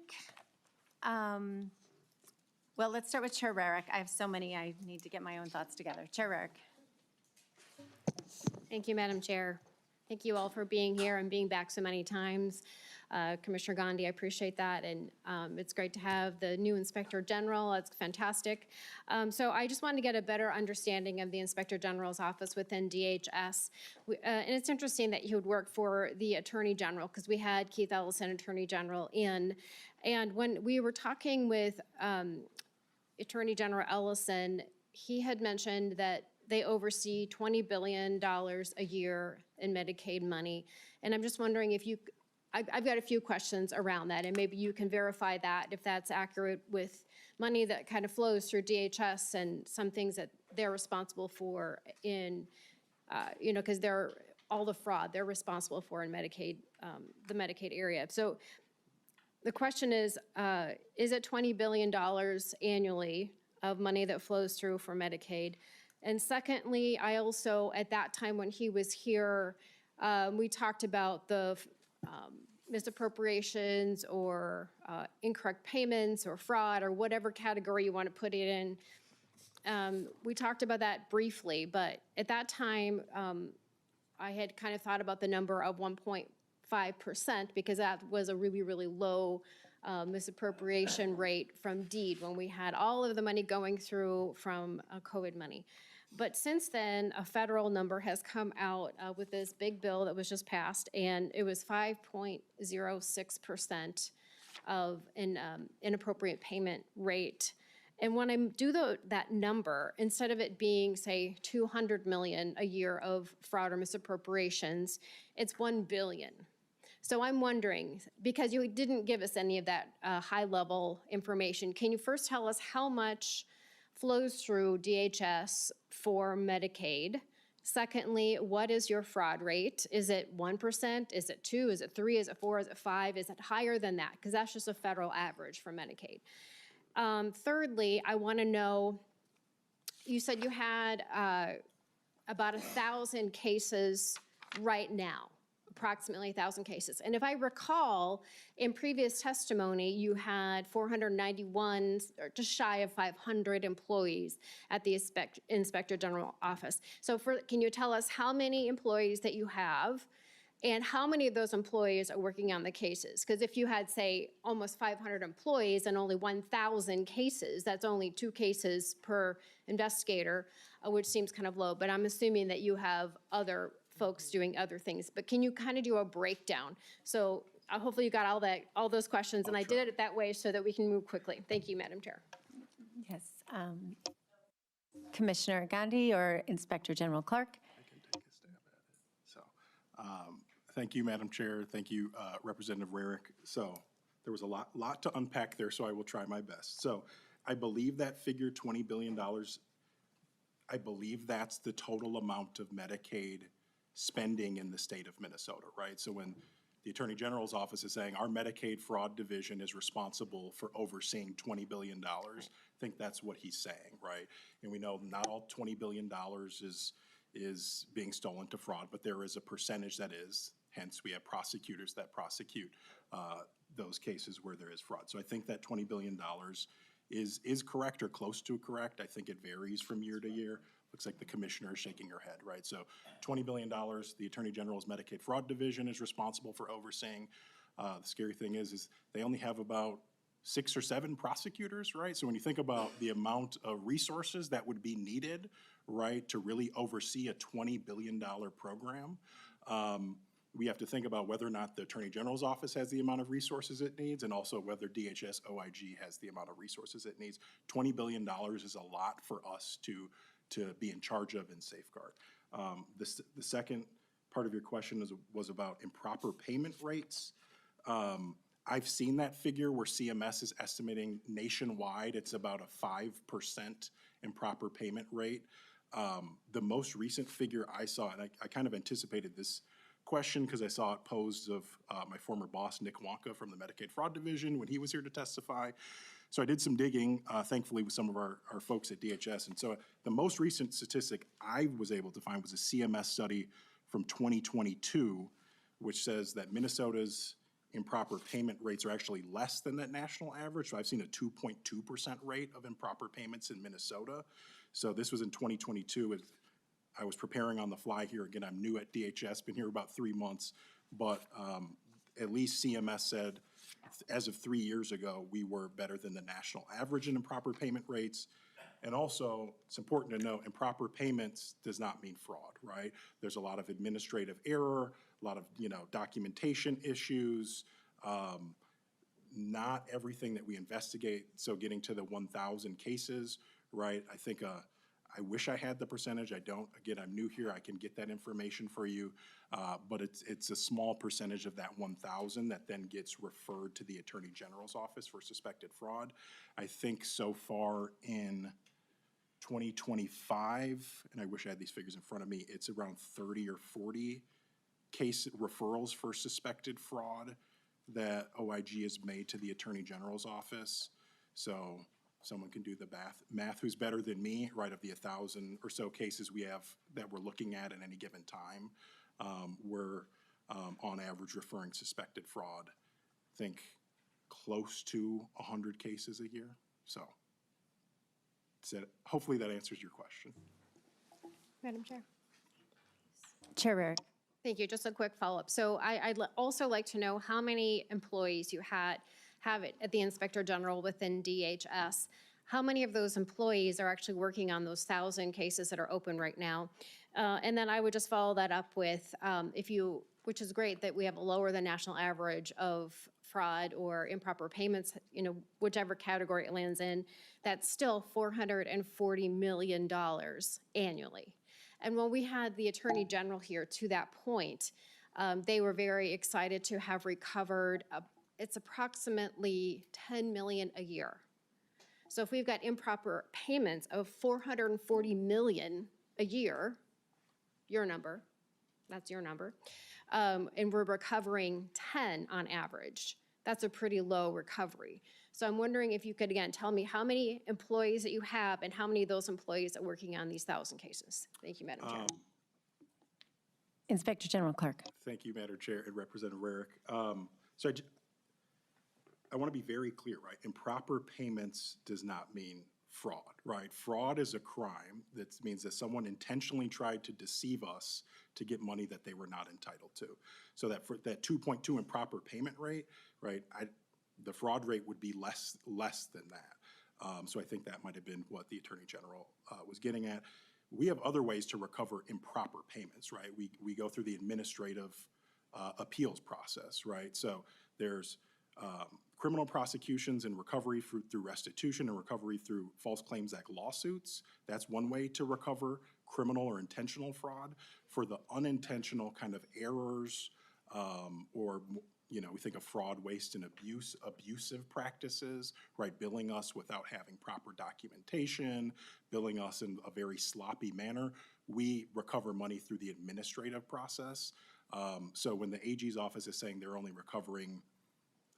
A: well, let's start with Chair Rarick. I have so many, I need to get my own thoughts together. Chair Rarick.
F: Thank you, Madam Chair. Thank you all for being here and being back so many times. Commissioner Gandhi, I appreciate that, and it's great to have the new Inspector General. It's fantastic. So I just wanted to get a better understanding of the Inspector General's office within DHS. And it's interesting that he would work for the Attorney General, because we had Keith Ellison, Attorney General, in. And when we were talking with Attorney General Ellison, he had mentioned that they oversee $20 billion a year in Medicaid money. And I'm just wondering if you, I've got a few questions around that, and maybe you can verify that if that's accurate with money that kind of flows through DHS and some things that they're responsible for in, you know, because they're all the fraud they're responsible for in Medicaid, the Medicaid area. So the question is it $20 billion annually of money that flows through for Medicaid? And secondly, I also, at that time when he was here, we talked about the misappropriations or incorrect payments or fraud or whatever category you want to put it in. We talked about that briefly, but at that time, I had kind of thought about the number of 1.5% because that was a really, really low misappropriation rate from DEED when we had all of the money going through from COVID money. But since then, a federal number has come out with this big bill that was just passed, and it was 5.06% of an inappropriate payment rate. And when I do that number, instead of it being, say, $200 million a year of fraud or misappropriations, it's $1 billion. So I'm wondering, because you didn't give us any of that high-level information, can you first tell us how much flows through DHS for Medicaid Secondly, what is your fraud rate? Is it 1%? Is it 2? Is it 3? Is it 4? Is it 5? Is it higher than that? Because that's just a federal average for Medicaid. Thirdly, I want to know, you said you had about 1,000 cases right now, approximately 1,000 cases. And if I recall, in previous testimony, you had 491, or just shy of 500 employees at the Inspector General office. So can you tell us how many employees that you have, and how many of those employees are working on the cases? Because if you had, say, almost 500 employees and only 1,000 cases, that's only 2 cases per investigator, which seems kind of low. But I'm assuming that you have other folks doing other things. But can you kind of do a breakdown? So hopefully you got all those questions, and I did it that way so that we can move quickly. Thank you, Madam Chair.
A: Yes. Commissioner Gandhi or Inspector General Clark?
D: I can take a stab at it. So, thank you, Madam Chair. Thank you, Representative Rarick. So there was a lot to unpack there, so I will try my best. So I believe that figure, $20 billion, I believe that's the total amount of Medicaid spending in the state of Minnesota, right? So when the Attorney General's office is saying our Medicaid fraud division is responsible for overseeing $20 billion, I think that's what he's saying, right? And we know not all $20 billion is being stolen to fraud, but there is a percentage that is. Hence, we have prosecutors that prosecute those cases where there is fraud. So I think that $20 billion is correct or close to correct. I think it varies from year to year. Looks like the commissioner is shaking her head, right? So $20 billion, the Attorney General's Medicaid Fraud Division is responsible for overseeing. The scary thing is they only have about 6 or 7 prosecutors, right? So when you think about the amount of resources that would be needed, right, to really oversee a $20 billion program, we have to think about whether or not the Attorney General's office has the amount of resources it needs, and also whether DHS OIG has the amount of resources it needs. $20 billion is a lot for us to be in charge of and safeguard. The second part of your question was about improper payment rates. I've seen that figure where CMS is estimating nationwide it's about a 5% improper payment rate. The most recent figure I saw, and I kind of anticipated this question because I saw it posed of my former boss, Nick Wonka from the Medicaid Fraud Division when he was here to testify. So I did some digging, thankfully, with some of our folks at DHS. And so the most recent statistic I was able to find was a CMS study from 2022, which says that Minnesota's improper payment rates are actually less than that national average. So I've seen a 2.2% rate of improper payments in Minnesota. So this was in 2022. I was preparing on the fly here. Again, I'm new at DHS, been here about 3 months, but at least CMS said as of 3 years ago, we were better than the national average in improper payment rates. And also, it's important to note, improper payments does not mean fraud, right? There's a lot of administrative error, a lot of, documentation issues, not everything that we investigate. So getting to the 1,000 cases, right? I think I wish I had the percentage. I don't. Again, I'm new here. I can get that information for you. But it's a small percentage of that 1,000 that then gets referred to the Attorney General's office for suspected fraud. I think so far in 2025, and I wish I had these figures in front of me, it's around 30 or 40 case referrals for suspected fraud that OIG has made to the Attorney General's office. So someone can do the math who's better than me, right? Of the 1,000 or so cases we have that we're looking at any given time, we're on average referring suspected fraud, I think close to 100 cases a year. So hopefully that answers your question.
F: Madam Chair.
A: Chair Rarick.
F: Thank you. Just a quick follow-up. So I'd also like to know how many employees you have it at the Inspector General within DHS. How many of those employees are actually working on those 1,000 cases that are open right now? And then I would just follow that up with, which is great that we have a lower than national average of fraud or improper payments, whichever category it lands in, that's still $440 million annually. And when we had the Attorney General here to that point, they were very excited to have recovered it's approximately $10 million a year. So if we've got improper payments of $440 million a year, your number, that's your number, and we're recovering 10 on average. That's a pretty low recovery. So I'm wondering if you could, again, tell me how many employees that you have and how many of those employees are working on these 1,000 cases. Thank you, Madam Chair.
A: Inspector General Clark.
D: Thank you, Madam Chair and Representative Rarick. So I want to be very clear, right? Improper payments does not mean fraud, right? Fraud is a crime. That means that someone intentionally tried to deceive us to get money that they were not entitled to. So that for that 2.2 improper payment rate, right, the fraud rate would be less than that. So I think that might have been what the Attorney General was getting at. We have other ways to recover improper payments, right? We go through the administrative appeals process, right? So there's criminal prosecutions and recovery through restitution and recovery through False Claims Act lawsuits. That's one way to recover criminal or intentional fraud. For the unintentional kind of errors or, you know, we think of fraud, waste, and abusive practices, right? Billing us without having proper documentation, billing us in a very sloppy manner. We recover money through the administrative process. So when the AG's office is saying they're only recovering,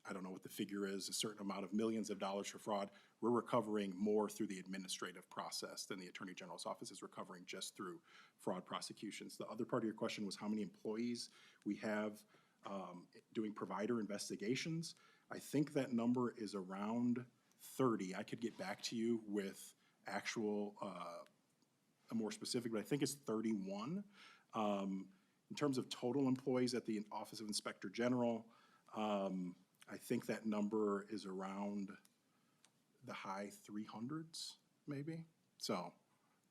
D: I don't know what the figure is, a certain amount of millions of dollars for fraud, we're recovering more through the administrative process than the Attorney General's office is recovering just through fraud prosecutions. The other part of your question was how many employees we have doing provider investigations. I think that number is around 30. I could get back to you with actual, a more specific, but I think it's 31. In terms of total employees at the Office of Inspector General, I think that number is around the high 300s, maybe. So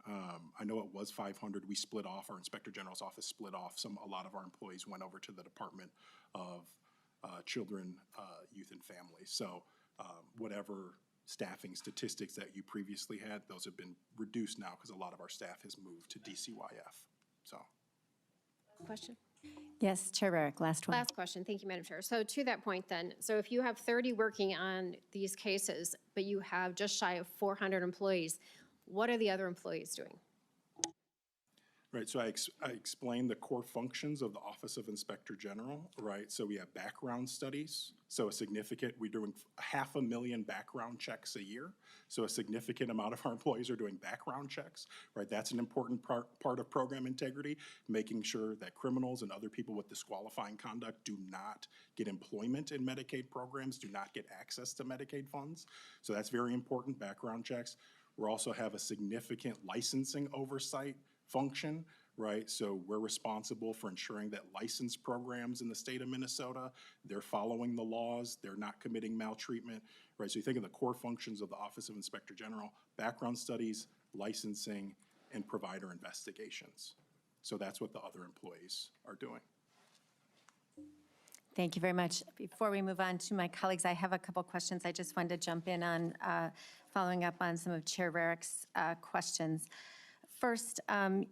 D: I know it was 500. We split off, our Inspector General's office split off. A lot of our employees went over to the Department of Children, Youth, and Families. So whatever staffing statistics that you previously had, those have been reduced now because a lot of our staff has moved to DCYF. So.
F: Question?
A: Yes, Chair Rarick, last one.
F: Last question. Thank you, Madam Chair. So to that point then, so if you have 30 working on these cases, but you have just shy of 400 employees, what are the other employees doing?
D: Right, so I explained the core functions of the Office of Inspector General, right? So we have background studies, so we're doing 500,000 background checks a year. So a significant amount of our employees are doing background checks, right? That's an important part of program integrity, making sure that criminals and other people with disqualifying conduct do not get employment in Medicaid programs, do not get access to Medicaid funds. So that's very important, background checks. We also have a significant licensing oversight function, right? So we're responsible for ensuring that license programs in the state of Minnesota, they're following the laws, they're not committing maltreatment, right? So you think of the core functions of the Office of Inspector General: background studies, licensing, and provider investigations. So that's what the other employees are doing.
A: Thank you very much. Before we move on to my colleagues, I have a couple questions. I just wanted to jump in on following up on some of Chair Rarick's questions. First,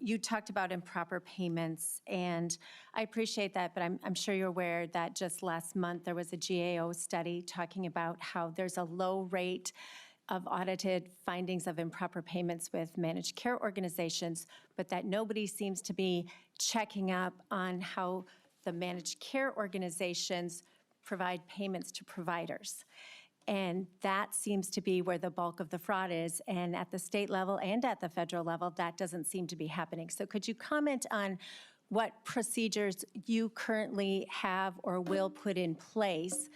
A: you talked about improper payments, and I appreciate that, but I'm sure you're aware that just last month there was a GAO study talking about how there's a low rate of audited findings of improper payments with managed care organizations, but that nobody seems to be checking up on how the managed care organizations provide payments to providers. And that seems to be where the bulk of the fraud is. And at the state level and at the federal level, that doesn't seem to be happening. So could you comment on what procedures you currently have or will put in place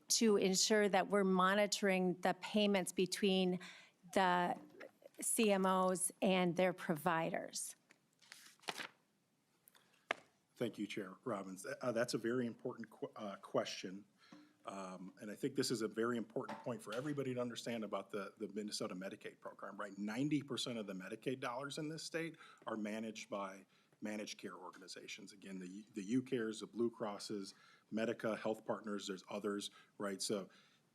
A: to ensure that we're monitoring the payments between the CMOs and their providers?
D: Thank you, Chair Robbins. That's a very important question. And I think this is a very important point for everybody to understand about the Minnesota Medicaid program, right? 90% of the Medicaid dollars in this state are managed by managed care organizations. Again, the UCares, the Blue Crosses, Medica, Health Partners, there's others, right? So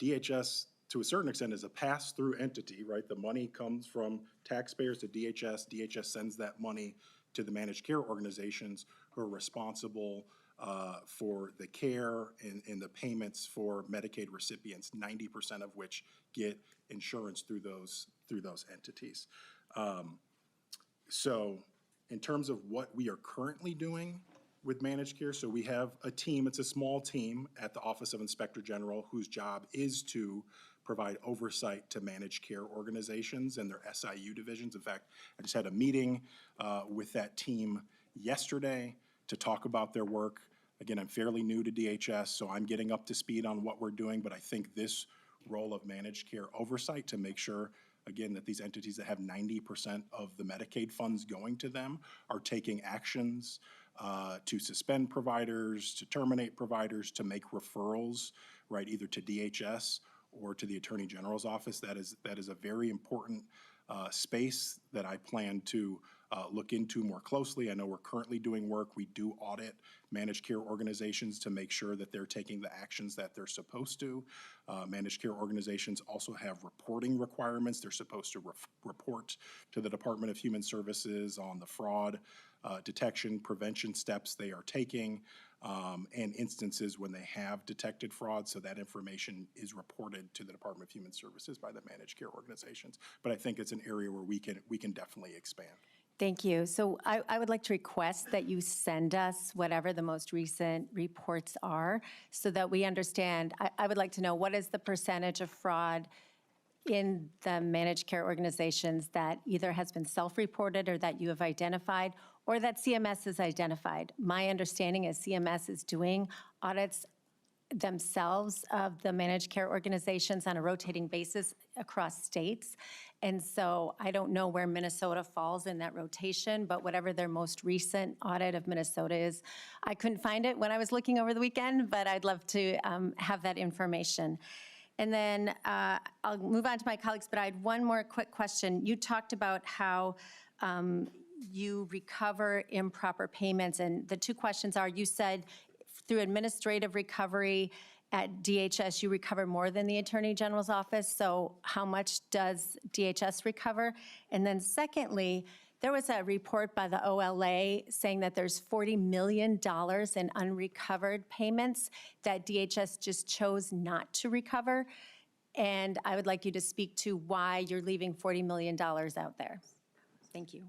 D: DHS, to a certain extent, is a pass-through entity, right? The money comes from taxpayers to DHS. DHS sends that money to the managed care organizations who are responsible for the care and the payments for Medicaid recipients, 90% of which get insurance through those entities. So In terms of what we are currently doing with managed care, so we have a team, it's a small team at the Office of Inspector General whose job is to provide oversight to managed care organizations and their SIU divisions. In fact, I just had a meeting with that team yesterday to talk about their work. Again, I'm fairly new to DHS, so I'm getting up to speed on what we're doing, but I think this role of managed care oversight to make sure, again, that these entities that have 90% of the Medicaid funds going to them are taking actions to suspend providers, to terminate providers, to make referrals, right, either to DHS or to the Attorney General's office. That is a very important space that I plan to look into more closely. I know we're currently doing work. We do audit managed care organizations to make sure that they're taking the actions that they're supposed to. Managed care organizations also have reporting requirements. They're supposed to report to the Department of Human Services on the fraud detection, prevention steps they are taking, and instances when they have detected fraud. So that information is reported to the Department of Human Services by the managed care organizations. But I think it's an area where we can definitely expand.
A: Thank you. So I would like to request that you send us whatever the most recent reports are so that we understand. I would like to know what is the percentage of fraud in the managed care organizations that either has been self-reported or that you have identified or that CMS has identified. My understanding is CMS is doing audits themselves of the managed care organizations on a rotating basis across states. And so I don't know where Minnesota falls in that rotation, but whatever their most recent audit of Minnesota is, I couldn't find it when I was looking over the weekend, but I'd love to have that information. And then I'll move on to my colleagues, but I had one more quick question. You talked about how you recover improper payments, and the two questions are, you said through administrative recovery at DHS, you recover more than the Attorney General's office, so how much does DHS recover? And then secondly, there was a report by the OLA saying that there's $40 million in unrecovered payments that DHS just chose not to recover. And I would like you to speak to why you're leaving $40 million out there. Thank you.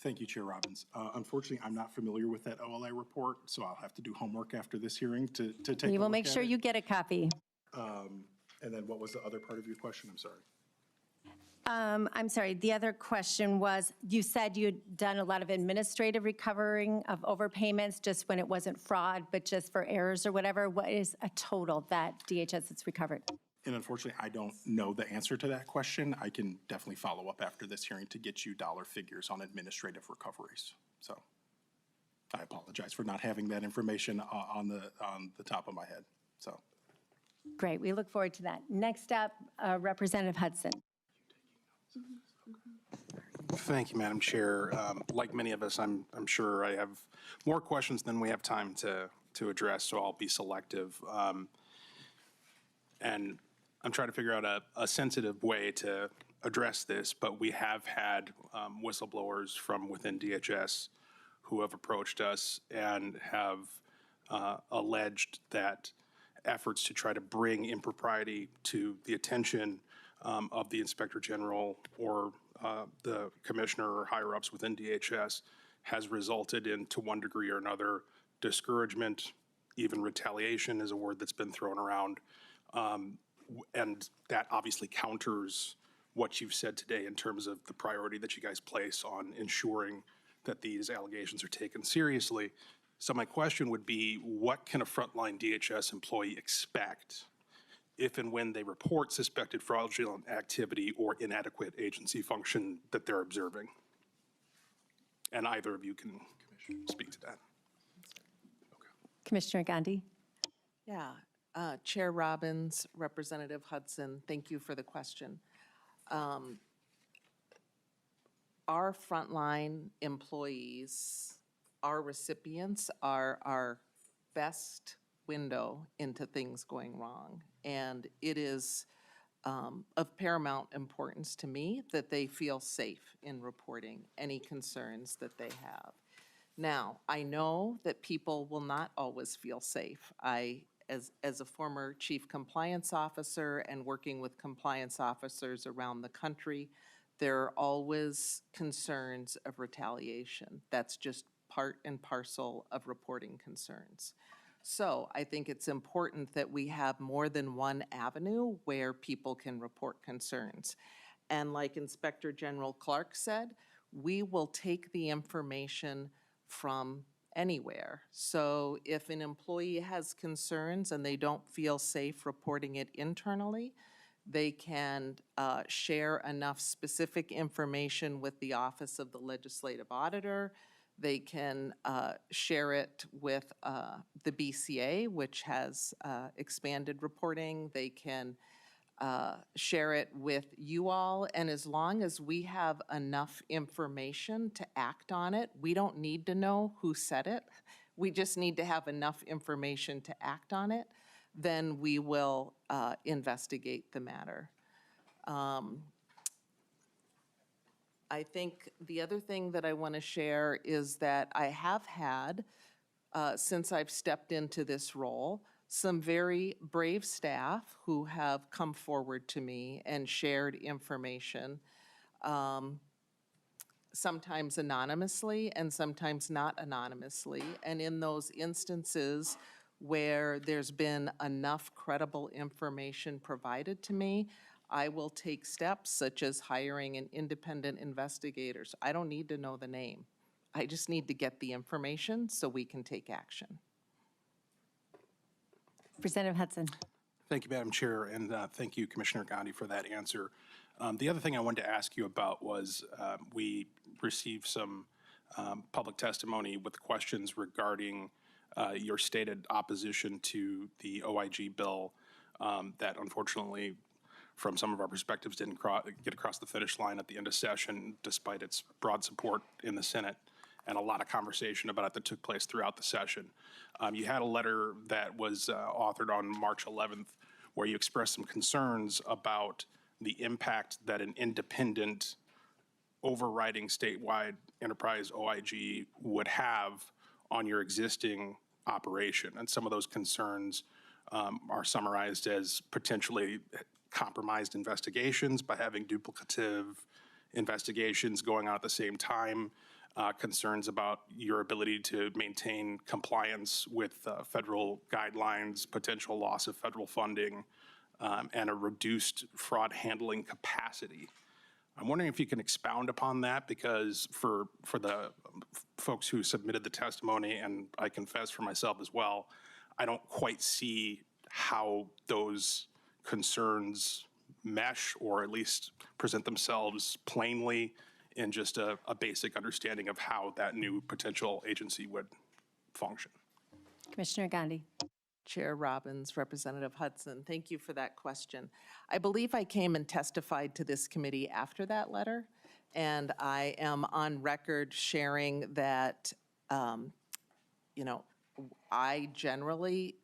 D: Thank you, Chair Robbins. Unfortunately, I'm not familiar with that OLA report, so I'll have to do homework after this hearing to take a look at it.
A: We will make sure you get a copy.
D: And then what was the other part of your question? I'm sorry.
A: I'm sorry, the other question was, you said you'd done a lot of administrative recovering of overpayments just when it wasn't fraud, but just for errors or whatever. What is a total that DHS has recovered?
D: And unfortunately, I don't know the answer to that question. I can definitely follow up after this hearing to get you dollar figures on administrative recoveries. So I apologize for not having that information on the top of my head. So
A: Great, we look forward to that. Next up, Representative Hudson.
G: Thank you, Madam Chair. Like many of us, I'm sure I have more questions than we have time to address, so I'll be selective. And I'm trying to figure out a sensitive way to address this, but we have had whistleblowers from within DHS who have approached us and have alleged that efforts to try to bring impropriety to the attention of the Inspector General or the Commissioner or higher-ups within DHS has resulted in, to one degree or another, discouragement, even retaliation is a word that's been thrown around. And that obviously counters what you've said today in terms of the priority that you guys place on ensuring that these allegations are taken seriously. So my question would be, what can a frontline DHS employee expect if and when they report suspected fraudulent activity or inadequate agency function that they're observing? And either of you can speak to that.
A: Commissioner Gandhi.
C: Yeah, Chair Robbins, Representative Hudson, thank you for the question. Our frontline employees, our recipients are our best window into things going wrong. And it is of paramount importance to me that they feel safe in reporting any concerns that they have. Now, I know that people will not always feel safe. As a former chief compliance officer and working with compliance officers around the country, there are always concerns of retaliation. That's just part and parcel of reporting concerns. So I think it's important that we have more than one avenue where people can report concerns. And like Inspector General Clark said, we will take the information from anywhere. So if an employee has concerns and they don't feel safe reporting it internally, they can share enough specific information with the Office of the Legislative Auditor. They can share it with the BCA, which has expanded reporting. They can share it with you all. And as long as we have enough information to act on it, we don't need to know who said it. We just need to have enough information to act on it. Then we will investigate the matter. I think the other thing that I want to share is that I have had, since I've stepped into this role, some very brave staff who have come forward to me and shared information, sometimes anonymously and sometimes not anonymously. And in those instances where there's been enough credible information provided to me, I will take steps such as hiring an independent investigator. I don't need to know the name. I just need to get the information so we can take action.
A: Representative Hudson.
G: Thank you, Madam Chair, and thank you, Commissioner Gandhi, for that answer. The other thing I wanted to ask you about was we received some public testimony with questions regarding your stated opposition to the OIG bill that unfortunately, from some of our perspectives, didn't get across the finish line at the end of session, despite its broad support in the Senate and a lot of conversation about it that took place throughout the session. You had a letter that was authored on March 11th where you expressed some concerns about the impact that an independent overriding statewide enterprise OIG would have on your existing operation. And some of those concerns are summarized as potentially compromised investigations by having duplicative investigations going on at the same time, concerns about your ability to maintain compliance with federal guidelines, potential loss of federal funding, and a reduced fraud handling capacity. I'm wondering if you can expound upon that, because for the folks who submitted the testimony, and I confess for myself as well, I don't quite see how those concerns mesh or at least present themselves plainly in just a basic understanding of how that new potential agency would function.
A: Commissioner Gandhi.
C: Chair Robbins, Representative Hudson, thank you for that question. I believe I came and testified to this committee after that letter, and I am on record sharing that, I generally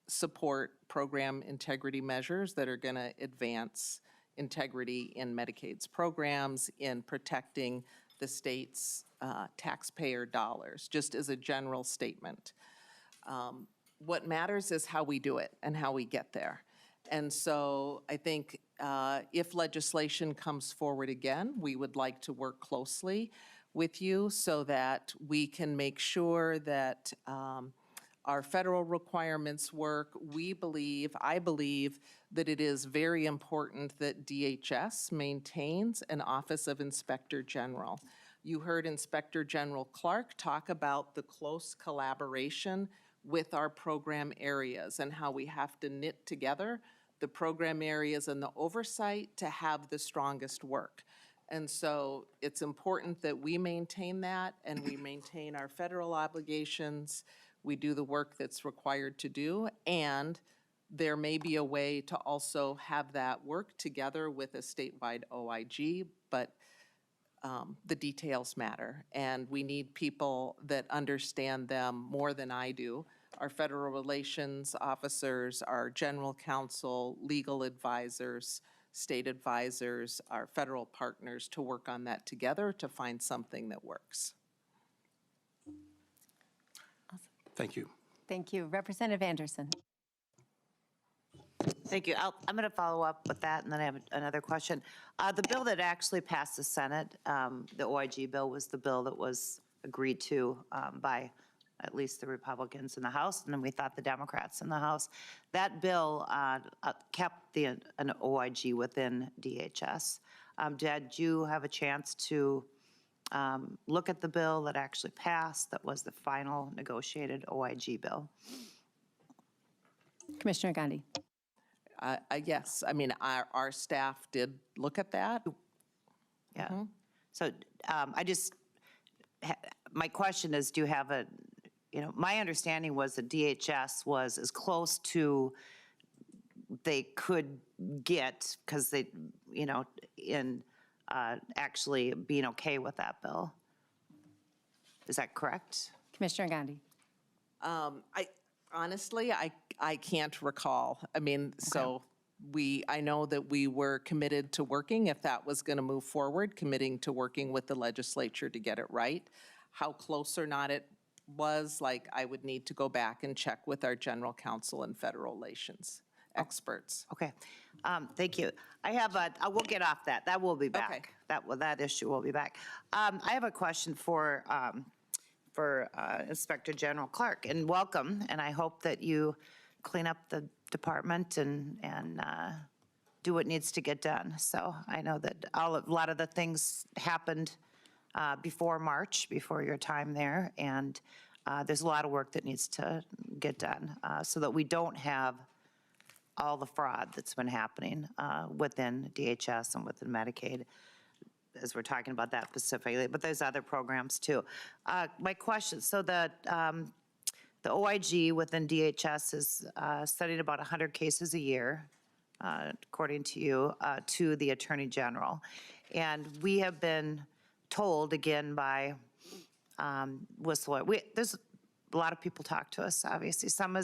C: support program integrity measures that are going to advance integrity in Medicaid's programs, in protecting the state's taxpayer dollars, just as a general statement. What matters is how we do it and how we get there. And so I think if legislation comes forward again, we would like to work closely with you so that we can make sure that our federal requirements work. I believe that it is very important that DHS maintains an Office of Inspector General. You heard Inspector General Clark talk about the close collaboration with our program areas and how we have to knit together the program areas and the oversight to have the strongest work. And so it's important that we maintain that and we maintain our federal obligations. We do the work that's required to do, and there may be a way to also have that work together with a statewide OIG, but the details matter, and we need people that understand them more than I do. Our federal relations officers, our general counsel, legal advisors, state advisors, our federal partners to work on that together to find something that works.
G: Thank you.
A: Thank you. Representative Anderson.
E: Thank you. I'm going to follow up with that, and then I have another question. The bill that actually passed the Senate, the OIG bill, was the bill that was agreed to by at least the Republicans in the House, and then we thought the Democrats in the House. That bill kept an OIG within DHS. Did you have a chance to look at the bill that actually passed, that was the final negotiated OIG bill?
A: Commissioner Gandhi.
C: Yes, I mean, our staff did look at that.
E: Yeah. So my question is, do you have my understanding was that DHS was as close to they could get, because they, in actually being okay with that bill. Is that correct?
A: Commissioner Gandhi.
C: Honestly, I can't recall. I mean, so I know that we were committed to working, if that was going to move forward, committing to working with the legislature to get it right. How close or not it was, I would need to go back and check with our general counsel and federal relations experts.
E: Okay. Thank you. We'll get off that. That will be back. That issue will be back. I have a question for Inspector General Clark, and welcome, and I hope that you clean up the department and do what needs to get done. So I know that a lot of the things happened before March, before your time there, and there's a lot of work that needs to get done so that we don't have all the fraud that's been happening within DHS and within Medicaid, as we're talking about that specifically, but there's other programs too. My question, so the OIG within DHS is studying about 100 cases a year, according to you, to the Attorney General. And we have been told again by whistleblower, there's a lot of people talk to us, obviously. Some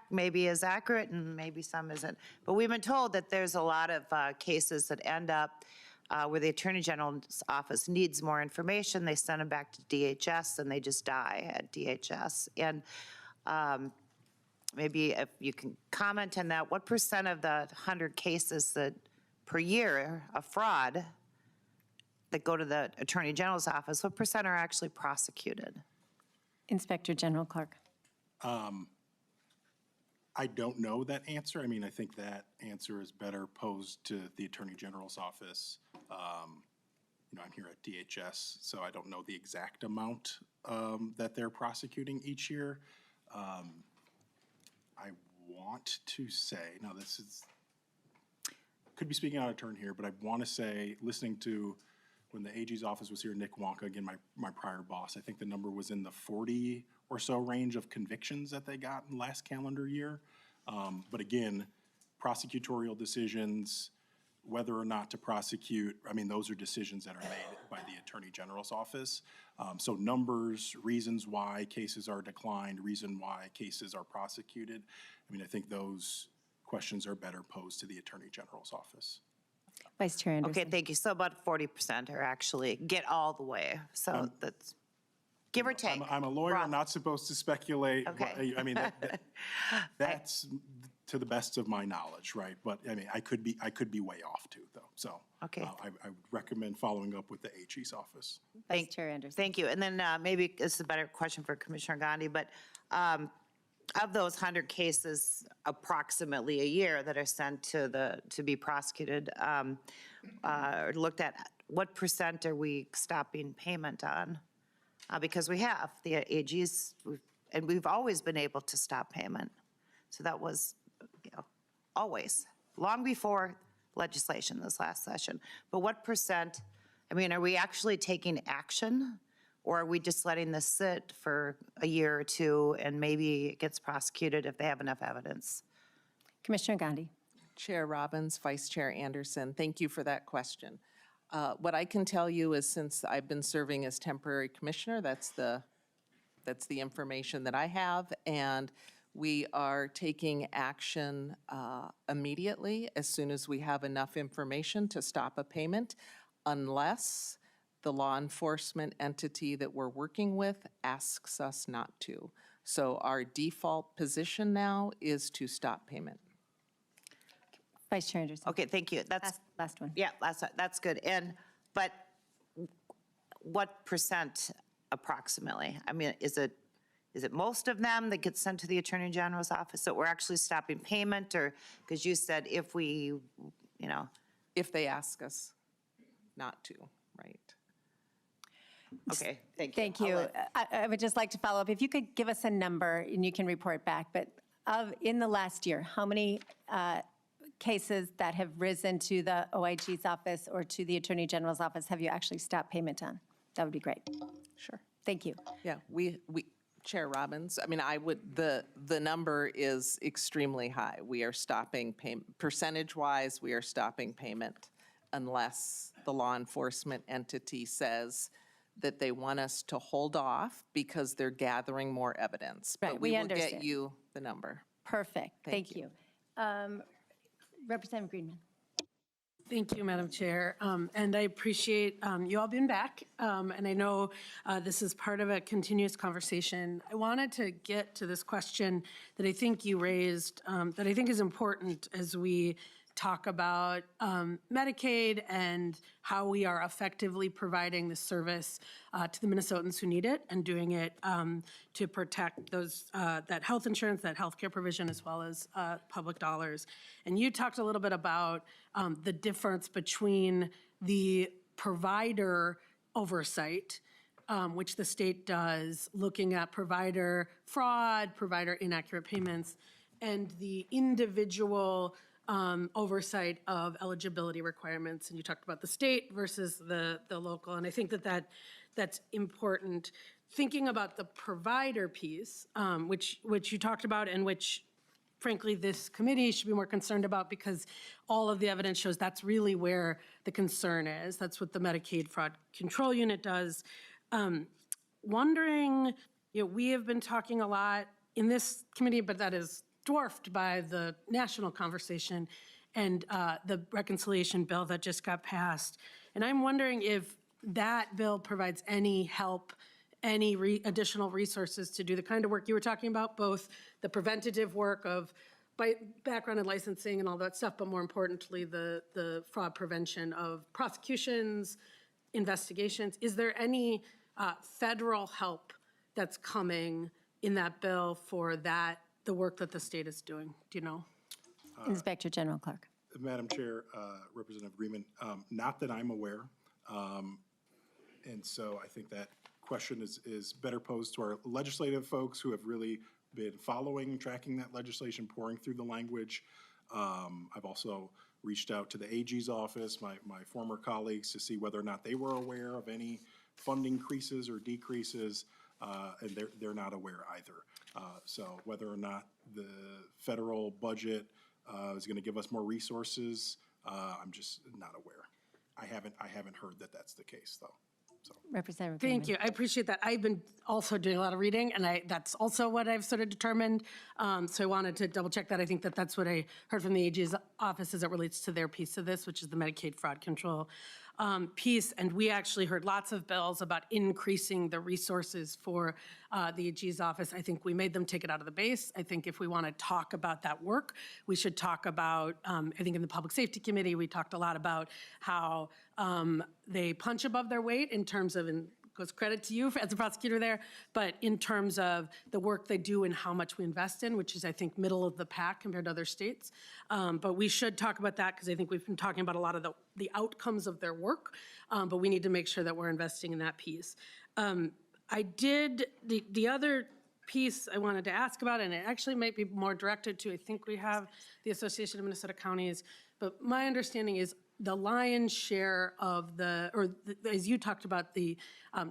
E: maybe is accurate and maybe some isn't. But we've been told that there's a lot of cases that end up where the Attorney General's office needs more information. They send them back to DHS and they just die at DHS. And maybe if you can comment on that, what percent of the 100 cases that per year of fraud that go to the Attorney General's office, what percent are actually prosecuted?
A: Inspector General Clark.
D: I don't know that answer. I mean, I think that answer is better posed to the Attorney General's office. I'm here at DHS, so I don't know the exact amount that they're prosecuting each year. I want to say, now this is, could be speaking out of turn here, but I want to say, listening to when the AG's office was here, Nick Wonka, again, my prior boss, I think the number was in the 40 or so range of convictions that they got in last calendar year. But again, prosecutorial decisions, whether or not to prosecute, I mean, those are decisions that are made by the Attorney General's office. So numbers, reasons why cases are declined, reason why cases are prosecuted, I mean, I think those questions are better posed to the Attorney General's office.
A: Vice Chair Anderson.
E: Okay, thank you. So about 40% are actually get all the way. So that's give or take.
D: I'm a lawyer, I'm
E: Rough.
D: not supposed to speculate.
E: Okay.
D: I mean, that's to the best of my knowledge, right? But I mean, I could be way off too, though. So
E: Okay.
D: I would recommend following up with the AG's office.
A: Vice Chair Anderson.
E: Thank you. And then maybe this is a better question for Commissioner Gandhi, but of those 100 cases, approximately a year that are sent to be prosecuted, or looked at, what percent are we stopping payment on? Because we have the AGs, and we've always been able to stop payment. So that was, always, long before legislation this last session. But what percent, I mean, are we actually taking action? Or are we just letting this sit for a year or two and maybe it gets prosecuted if they have enough evidence?
A: Commissioner Gandhi.
C: Chair Robbins, Vice Chair Anderson, thank you for that question. What I can tell you is, since I've been serving as temporary commissioner, that's the information that I have, and we are taking action immediately as soon as we have enough information to stop a payment, unless the law enforcement entity that we're working with asks us not to. So our default position now is to stop payment.
A: Vice Chair Anderson.
E: Okay, thank you. That's,
A: Last one.
E: yeah, that's good. But what percent approximately? I mean, is it most of them that get sent to the Attorney General's office that we're actually stopping payment, or, because you said if we,
C: If they ask us not to, right?
E: okay, thank you.
A: Thank you. I would just like to follow up. If you could give us a number, and you can report back, but in the last year, how many cases that have risen to the OIG's office or to the Attorney General's office have you actually stopped payment on? That would be great.
C: Sure.
A: Thank you.
C: Yeah, we Chair Robbins, I mean, the number is extremely high. We are stopping payment, percentage-wise, we are stopping payment unless the law enforcement entity says that they want us to hold off because they're gathering more evidence.
A: Right,
C: But
A: we
C: we will
A: understand.
C: get you the number.
A: Perfect.
C: Thank
A: Thank you. Representative Greenman.
H: Thank you, Madam Chair. And I appreciate you all being back. And I know this is part of a continuous conversation. I wanted to get to this question that I think you raised, that I think is important as we talk about Medicaid and how we are effectively providing the service to the Minnesotans who need it and doing it to protect those, that health insurance, that healthcare provision, as well as public dollars. And you talked a little bit about the difference between the provider oversight, which the state does, looking at provider fraud, provider inaccurate payments, and the individual oversight of eligibility requirements. And you talked about the state versus the local. And I think that's important. Thinking about the provider piece, which you talked about and which frankly this committee should be more concerned about, because all of the evidence shows that's really where the concern is. That's what the Medicaid Fraud Control Unit does. Wondering, we have been talking a lot in this committee, but that is dwarfed by the national conversation and the reconciliation bill that just got passed. And I'm wondering if that bill provides any help, any additional resources to do the kind of work you were talking about, both the preventative work of background and licensing and all that stuff, but more importantly, the fraud prevention of prosecutions, investigations. Is there any federal help that's coming in that bill for that, the work that the state is doing? Do you know?
A: Inspector General Clark.
D: Madam Chair, Representative Greenman, not that I'm aware. And so I think that question is better posed to our legislative folks who have really been following, tracking that legislation, pouring through the language. I've also reached out to the AG's office, my former colleagues, to see whether or not they were aware of any fund increases or decreases, and they're not aware either. So whether or not the federal budget is going to give us more resources, I'm just not aware. I haven't heard that that's the case, though. So.
A: Representative Greenman.
H: Thank you. I appreciate that. I've been also doing a lot of reading, and that's also what I've sort of determined. So I wanted to double check that. I think that's what I heard from the AG's office as it relates to their piece of this, which is the Medicaid fraud control piece. And we actually heard lots of bills about increasing the resources for the AG's office. I think we made them take it out of the base. I think if we want to talk about that work, we should talk about, I think in the Public Safety Committee, we talked a lot about how they punch above their weight in terms of, and goes credit to you as a prosecutor there, but in terms of the work they do and how much we invest in, which is, I think, middle of the pack compared to other states. But we should talk about that because I think we've been talking about a lot of the outcomes of their work, but we need to make sure that we're investing in that piece. The other piece I wanted to ask about, and it actually might be more directed to, I think we have the Association of Minnesota Counties, but my understanding is the lion's share of as you talked about, the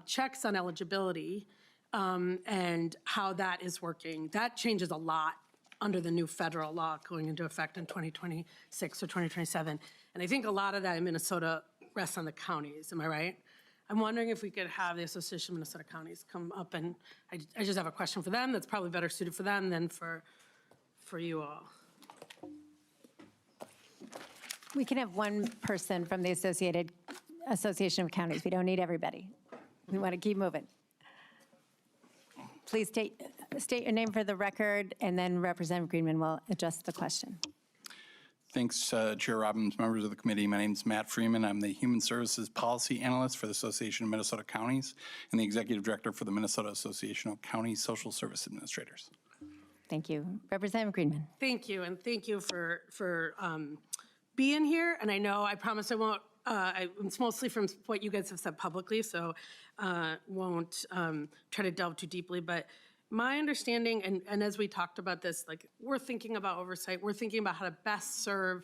H: checks on eligibility and how that is working. That changes a lot under the new federal law going into effect in 2026 or 2027. And I think a lot of that in Minnesota rests on the counties. Am I right? I'm wondering if we could have the Association of Minnesota Counties come up, and I just have a question for them that's probably better suited for them than for you all.
A: We can have one person from the Association of Counties. We don't need everybody. We want to keep moving. Please state your name for the record, and then Representative Greenman will address the question.
I: Thanks, Chair Robbins, members of the committee. My name is Matt Freeman. I'm the Human Services Policy Analyst for the Association of Minnesota Counties and the Executive Director for the Minnesota Association of County Social Service Administrators.
A: Thank you. Representative Greenman.
H: Thank you, and thank you for being here. And I know, I promise I won't, it's mostly from what you guys have said publicly, so won't try to delve too deeply. But my understanding, and as we talked about this, like, we're thinking about oversight, we're thinking about how to best serve,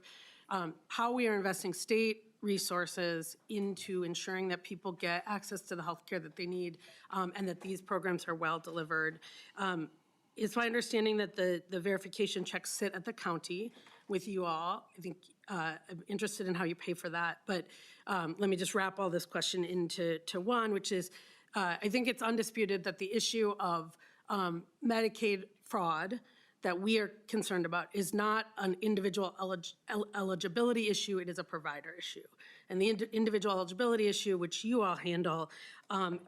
H: how we are investing state resources into ensuring that people get access to the healthcare that they need, and that these programs are well delivered. It's my understanding that the verification checks sit at the county with you all. I think I'm interested in how you pay for that. But let me just wrap all this question into one, which is, I think it's undisputed that the issue of Medicaid fraud that we are concerned about is not an individual eligibility issue, it is a provider issue. And the individual eligibility issue, which you all handle,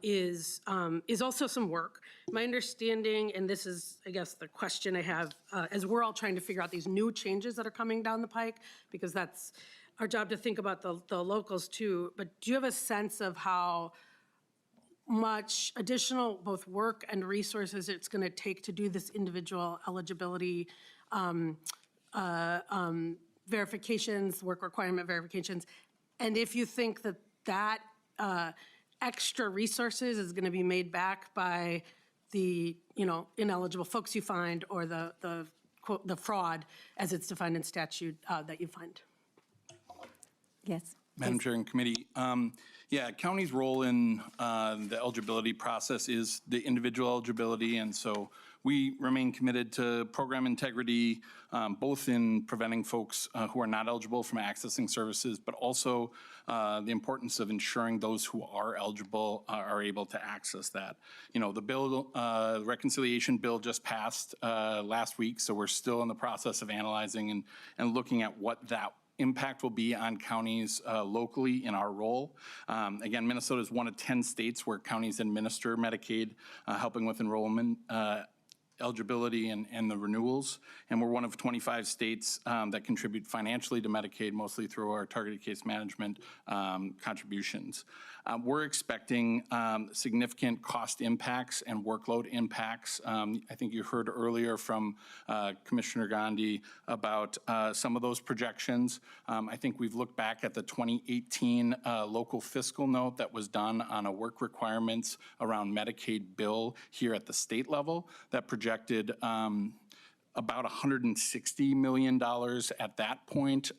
H: is also some work. My understanding, and this is, I guess, the question I have, as we're all trying to figure out these new changes that are coming down the pike, because that's our job to think about the locals too, but do you have a sense of how much additional both work and resources it's going to take to do this individual eligibility verifications, work requirement verifications, and if you think that that extra resources is going to be made back by the ineligible folks you find, or the fraud as it's defined in statute that you find.
A: Yes.
I: Madam Chair and committee, yeah, county's role in the eligibility process is the individual eligibility, and so we remain committed to program integrity, both in preventing folks who are not eligible from accessing services, but also the importance of ensuring those who are eligible are able to access that. The bill, reconciliation bill just passed last week, so we're still in the process of analyzing and looking at what that impact will be on counties locally in our role. Again, Minnesota is one of 10 states where counties administer Medicaid, helping with enrollment, eligibility, and the renewals. And we're one of 25 states that contribute financially to Medicaid, mostly through our targeted case management contributions. We're expecting significant cost impacts and workload impacts. I think you heard earlier from Commissioner Gandhi about some of those projections. I think we've looked back at the 2018 local fiscal note that was done on a work requirements around Medicaid bill here at the state level that projected about $160 million at that point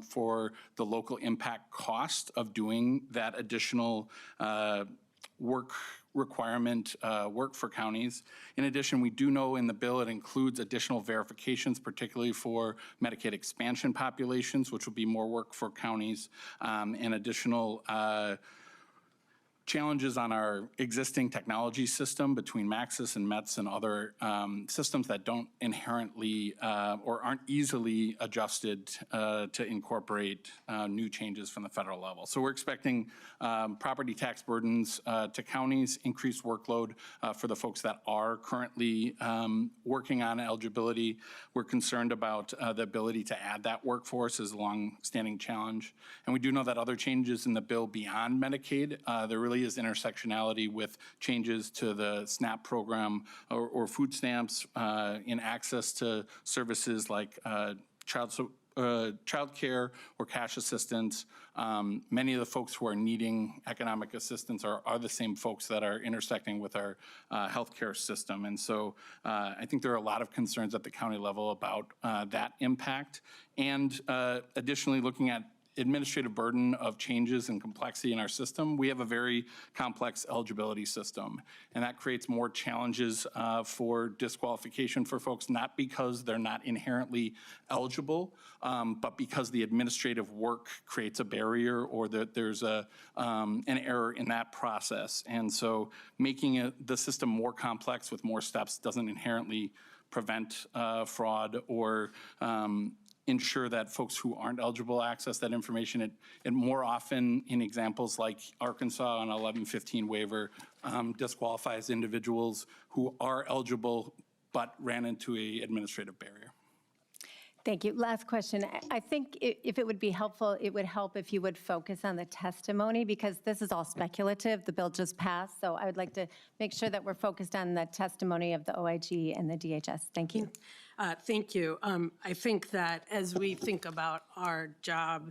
I: for the local impact cost of doing that additional work requirement work for counties. In addition, we do know in the bill it includes additional verifications, particularly for Medicaid expansion populations, which will be more work for counties, and additional challenges on our existing technology system between Maxis and METS and other systems that don't inherently or aren't easily adjusted to incorporate new changes from the federal level. So we're expecting property tax burdens to counties, increased workload for the folks that are currently working on eligibility. We're concerned about the ability to add that workforce is a long-standing challenge. And we do know that other changes in the bill beyond Medicaid, there really is intersectionality with changes to the SNAP program or food stamps in access to services like child care or cash assistance. Many of the folks who are needing economic assistance are the same folks that are intersecting with our healthcare system. And so I think there are a lot of concerns at the county level about that impact. And additionally, looking at administrative burden of changes and complexity in our system, we have a very complex eligibility system. And that creates more challenges for disqualification for folks, not because they're not inherently eligible, but because the administrative work creates a barrier or that there's an error in that process. And so making the system more complex with more steps doesn't inherently prevent fraud or ensure that folks who aren't eligible access that information. It more often, in examples like Arkansas on 1115 waiver, disqualifies individuals who are eligible but ran into an administrative barrier.
A: Thank you. Last question. I think if it would be helpful, it would help if you would focus on the testimony, because this is all speculative. The bill just passed, so I would like to make sure that we're focused on the testimony of the OIG and the DHS. Thank you.
H: Thank you. I think that as we think about our job,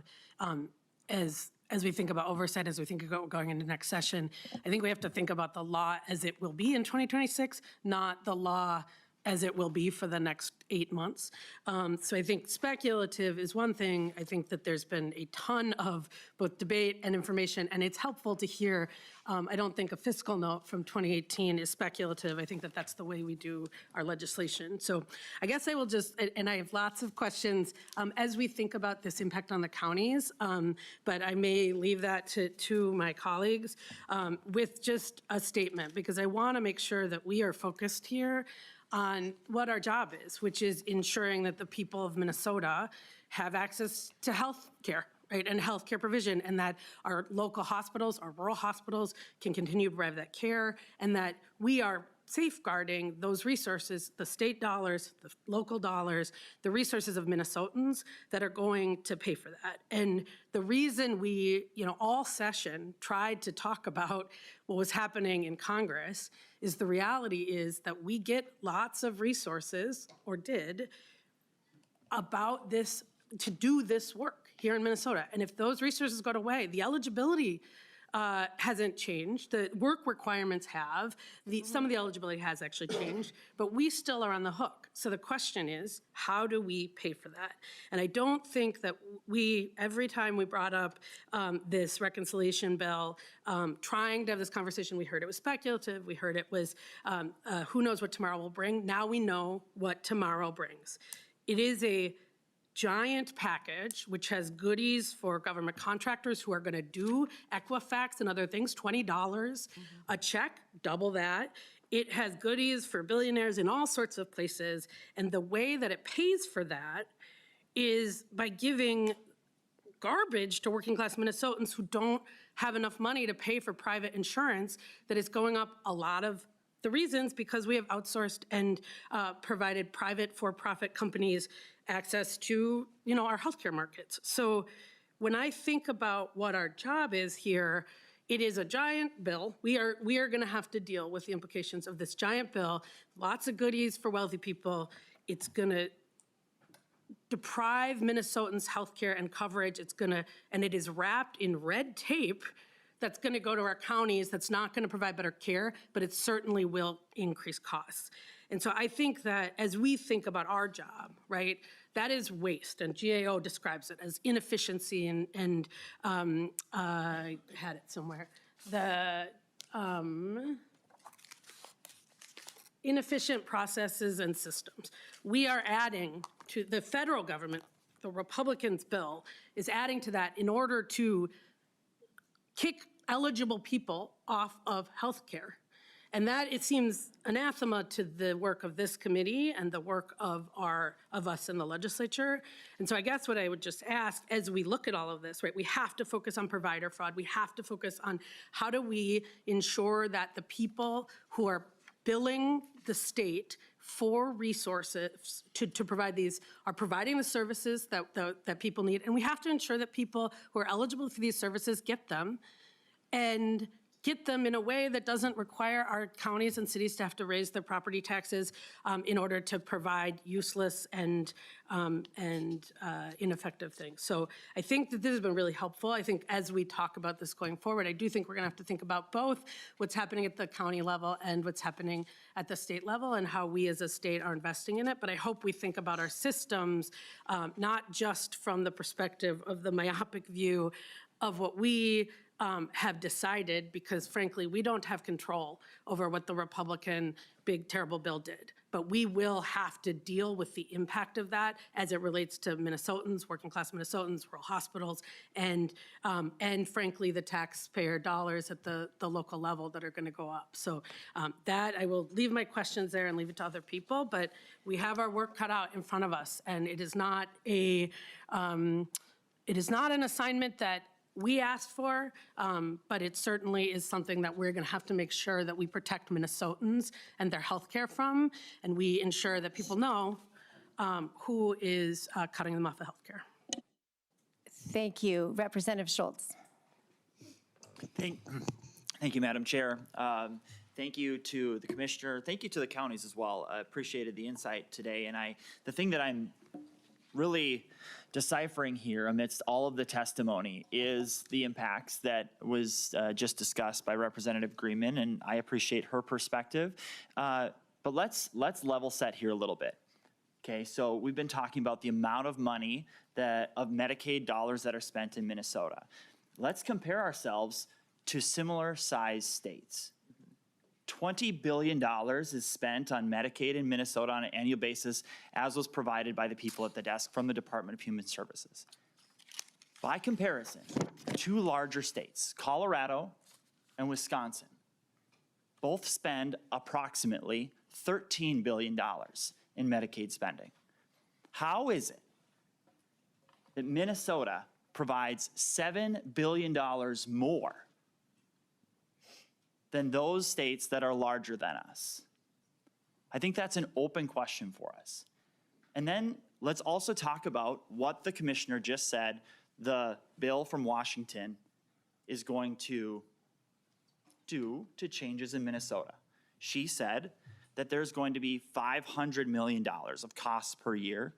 H: as we think about oversight, as we think about going into next session, I think we have to think about the law as it will be in 2026, not the law as it will be for the next 8 months. So I think speculative is one thing. I think that there's been a ton of both debate and information, and it's helpful to hear. I don't think a fiscal note from 2018 is speculative. I think that that's the way we do our legislation. So I guess I will just, and I have lots of questions as we think about this impact on the counties, but I may leave that to my colleagues with just a statement, because I want to make sure that we are focused here on what our job is, which is ensuring that the people of Minnesota have access to health care, right, and healthcare provision, and that our local hospitals, our rural hospitals can continue to provide that care, and that we are safeguarding those resources, the state dollars, the local dollars, the resources of Minnesotans that are going to pay for that. And the reason we, all session tried to talk about what was happening in Congress is the reality is that we get lots of resources, or did, about this, to do this work here in Minnesota. And if those resources go away, the eligibility hasn't changed. The work requirements have. Some of the eligibility has actually changed, but we still are on the hook. So the question is, how do we pay for that? And I don't think that every time we brought up this reconciliation bill, trying to have this conversation, we heard it was speculative. We heard it was who knows what tomorrow will bring. Now we know what tomorrow brings. It is a giant package, which has goodies for government contractors who are going to do Equifax and other things, $20 a check, double that. It has goodies for billionaires in all sorts of places. And the way that it pays for that is by giving garbage to working class Minnesotans who don't have enough money to pay for private insurance, that is going up a lot of the reasons because we have outsourced and provided private for-profit companies access to, our healthcare markets. So when I think about what our job is here, it is a giant bill. We are going to have to deal with the implications of this giant bill. Lots of goodies for wealthy people. It's going to deprive Minnesotans healthcare and coverage. And it is wrapped in red tape that's going to go to our counties, that's not going to provide better care, but it certainly will increase costs. And so I think that as we think about our job, right, that is waste, and GAO describes it as inefficiency and I had it somewhere, the inefficient processes and systems. We are adding to the federal government, the Republicans' bill is adding to that in order to kick eligible people off of health care. And that, it seems, anathema to the work of this committee and the work of us in the legislature. And so I guess what I would just ask, as we look at all of this, right, we have to focus on provider fraud. We have to focus on how do we ensure that the people who are billing the state for resources to provide these are providing the services that people need. And we have to ensure that people who are eligible for these services get them, and get them in a way that doesn't require our counties and cities to have to raise their property taxes in order to provide useless and ineffective things. So I think that this has been really helpful. I think as we talk about this going forward, I do think we're going to have to think about both what's happening at the county level and what's happening at the state level and how we as a state are investing in it. But I hope we think about our systems not just from the perspective of the myopic view of what we have decided, because frankly, we don't have control over what the Republican big terrible bill did. But we will have to deal with the impact of that as it relates to Minnesotans, working class Minnesotans, rural hospitals, and frankly, the taxpayer dollars at the local level that are going to go up. So that, I will leave my questions there and leave it to other people, but we have our work cut out in front of us, and it is not an assignment that we asked for, but it certainly is something that we're going to have to make sure that we protect Minnesotans and their health care from, and we ensure that people know who is cutting them off of healthcare.
A: Thank you. Representative Schultz.
J: Thank you, Madam Chair. Thank you to the commissioner. Thank you to the counties as well. I appreciated the insight today. And the thing that I'm really deciphering here amidst all of the testimony is the impacts that was just discussed by Representative Greenman, and I appreciate her perspective. But let's level set here a little bit. Okay, so we've been talking about the amount of money of Medicaid dollars that are spent in Minnesota. Let's compare ourselves to similar sized states. $20 billion is spent on Medicaid in Minnesota on an annual basis, as was provided by the people at the desk from the Department of Human Services. By comparison, two larger states, Colorado and Wisconsin, both spend approximately $13 billion in Medicaid spending. How is it that Minnesota provides $7 billion more than those states that are larger than us? I think that's an open question for us. And then let's also talk about what the commissioner just said the bill from Washington is going to do to changes in Minnesota. She said that there's going to be $500 million of costs per year,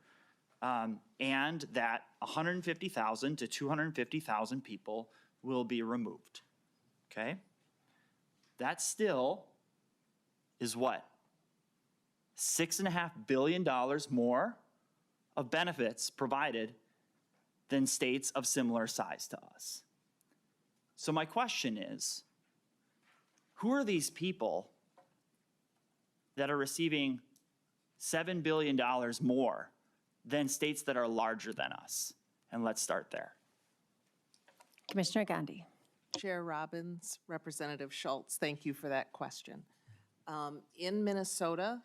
J: and that 150,000 to 250,000 people will be removed, okay? That still is what? $6.5 billion more of benefits provided than states of similar size to us. So my question is, who are these people that are receiving $7 billion more than states that are larger than us? And let's start there.
A: Commissioner Gandhi.
C: Chair Robbins, Representative Schultz, thank you for that question. In Minnesota,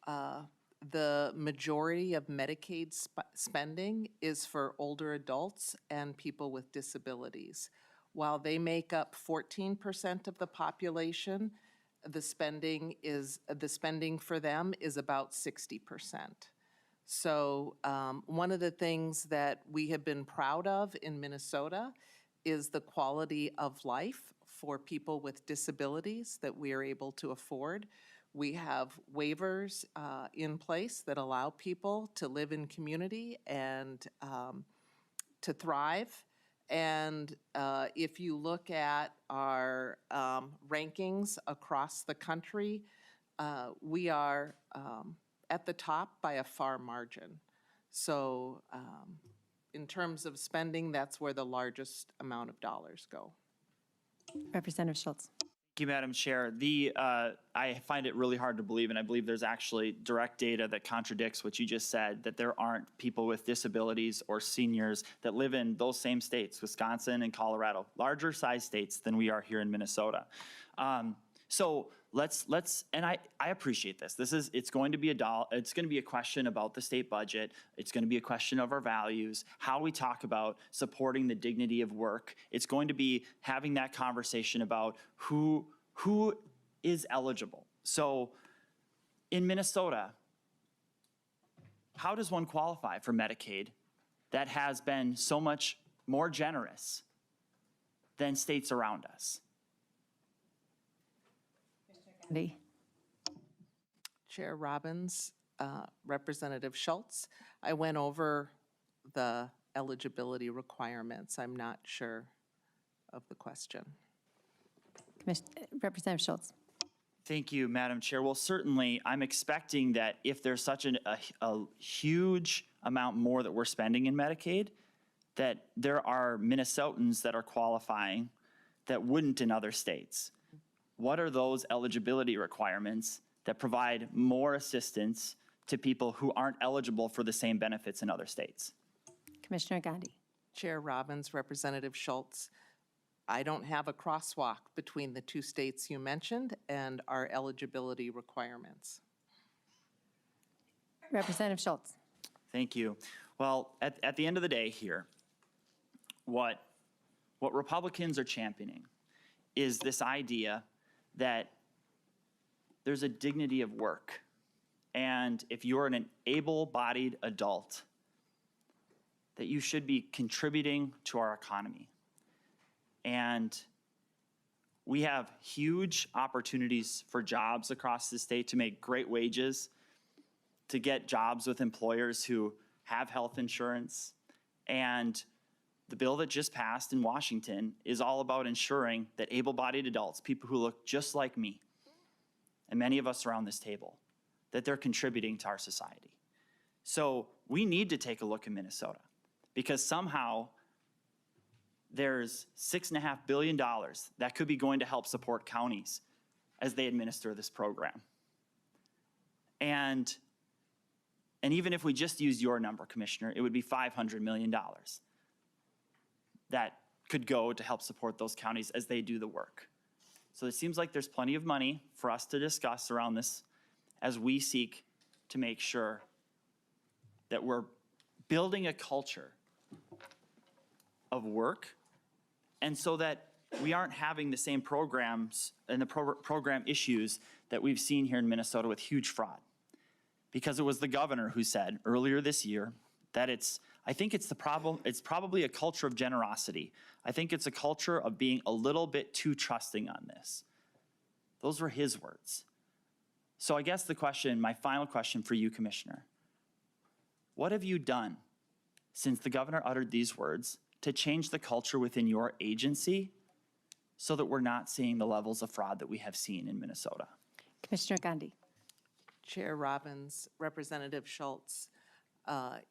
C: the majority of Medicaid spending is for older adults and people with disabilities. While they make up 14% of the population, the spending for them is about 60%. So one of the things that we have been proud of in Minnesota is the quality of life for people with disabilities that we are able to afford. We have waivers in place that allow people to live in community and to thrive. And if you look at our rankings across the country, we are at the top by a far margin. So in terms of spending, that's where the largest amount of dollars go.
A: Representative Schultz.
J: Thank you, Madam Chair. I find it really hard to believe, and I believe there's actually direct data that contradicts what you just said, that there aren't people with disabilities or seniors that live in those same states, Wisconsin and Colorado, larger size states than we are here in Minnesota. So and I appreciate this. It's going to be a question about the state budget. It's going to be a question of our values, how we talk about supporting the dignity of work. It's going to be having that conversation about who is eligible. So in Minnesota, how does one qualify for Medicaid that has been so much more generous than states around us?
A: Gandhi.
C: Chair Robbins, Representative Schultz, I went over the eligibility requirements. I'm not sure of the question.
A: Representative Schultz.
J: Thank you, Madam Chair. Well, certainly, I'm expecting that if there's such a huge amount more that we're spending in Medicaid, that there are Minnesotans that are qualifying that wouldn't in other states. What are those eligibility requirements that provide more assistance to people who aren't eligible for the same benefits in other states?
A: Commissioner Gandhi.
C: Chair Robbins, Representative Schultz, I don't have a crosswalk between the two states you mentioned and our eligibility requirements.
A: Representative Schultz.
J: Thank you. Well, at the end of the day here, what Republicans are championing is this idea that there's a dignity of work And if you're an able-bodied adult, that you should be contributing to our economy. And we have huge opportunities for jobs across the state to make great wages, to get jobs with employers who have health insurance. And the bill that just passed in Washington is all about ensuring that able-bodied adults, people who look just like me, and many of us around this table, that they're contributing to our society. So we need to take a look at Minnesota, because somehow there's $6.5 billion that could be going to help support counties as they administer this program. And even if we just use your number, Commissioner, it would be $500 million that could go to help support those counties as they do the work. So it seems like there's plenty of money for us to discuss around this as we seek to make sure that we're building a culture of work, and so that we aren't having the same programs and the program issues that we've seen here in Minnesota with huge fraud. Because it was the governor who said earlier this year that I think it's probably a culture of generosity. I think it's a culture of being a little bit too trusting on this. Those were his words. So I guess the question, my final question for you, Commissioner, what have you done since the governor uttered these words to change the culture within your agency so that we're not seeing the levels of fraud that we have seen in Minnesota?
A: Commissioner Gandhi.
C: Chair Robbins, Representative Schultz,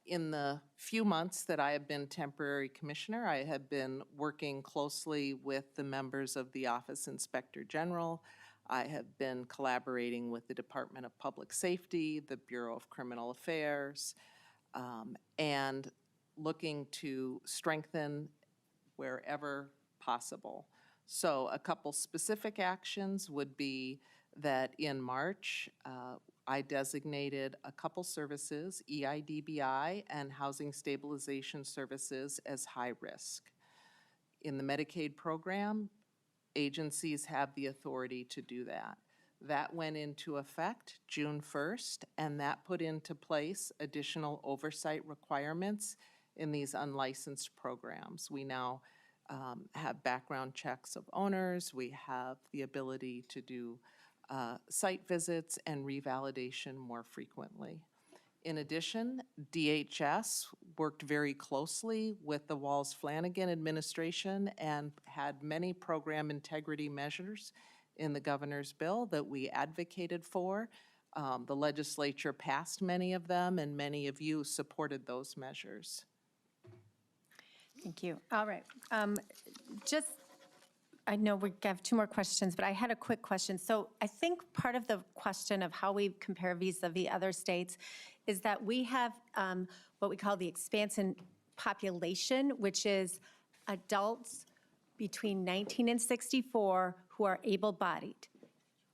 C: in the few months that I have been temporary commissioner, I have been working closely with the members of the Office Inspector General. I have been collaborating with the Department of Public Safety, the Bureau of Criminal Affairs, and looking to strengthen wherever possible. So a couple specific actions would be that in March, I designated a couple services, EIDBI and Housing Stabilization Services, as high risk. In the Medicaid program, agencies have the authority to do that. That went into effect June 1st, and that put into place additional oversight requirements in these unlicensed programs. We now have background checks of owners. We have the ability to do site visits and revalidation more frequently. In addition, DHS worked very closely with the Walz-Flanagan administration and had many program integrity measures in the governor's bill that we advocated for. The legislature passed many of them, and many of you supported those measures.
A: Thank you. All right. I know we have two more questions, but I had a quick question. So I think part of the question of how we compare vis-a-vis other states is that we have what we call the expansion population, which is adults between 19 and 64 who are able-bodied.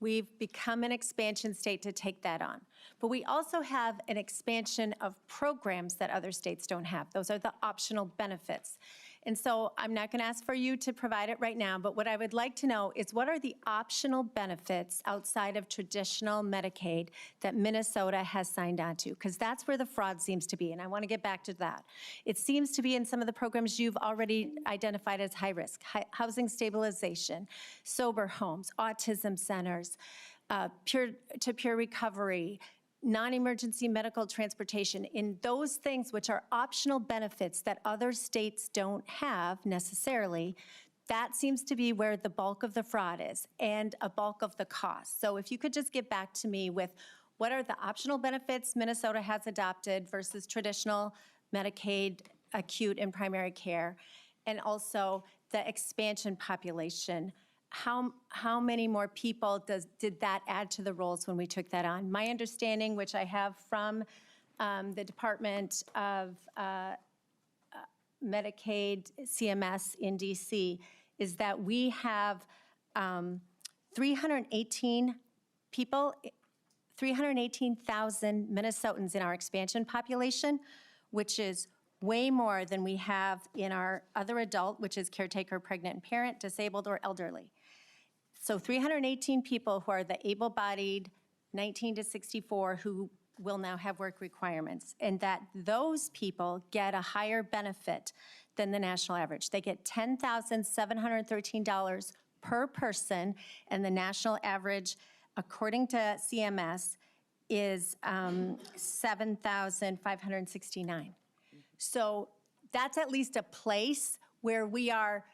A: We've become an expansion state to take that on. But we also have an expansion of programs that other states don't have. Those are the optional benefits. And so I'm not going to ask for you to provide it right now, but what I would like to know is what are the optional benefits outside of traditional Medicaid that Minnesota has signed on to? Because that's where the fraud seems to be, and I want to get back to that. It seems to be in some of the programs you've already identified as high risk, housing stabilization, sober homes, autism centers, peer-to-peer recovery, non-emergency medical transportation, in those things which are optional benefits that other states don't have necessarily. That seems to be where the bulk of the fraud is and a bulk of the cost. So if you could just get back to me with what are the optional benefits Minnesota has adopted versus traditional Medicaid, acute and primary care, and also the expansion population. How many more people did that add to the rolls when we took that on? My understanding, which I have from the Department of Medicaid, CMS in DC, is that we have 318 people, 318,000 Minnesotans in our expansion population, which is way more than we have in our other adult, which is caretaker, pregnant parent, disabled, or elderly. So 318 people who are the able-bodied 19 to 64 who will now have work requirements, and that those people get a higher benefit than the national average. They get $10,713 per person, and the national average, according to CMS, is $7,569. So that's at least a place where we are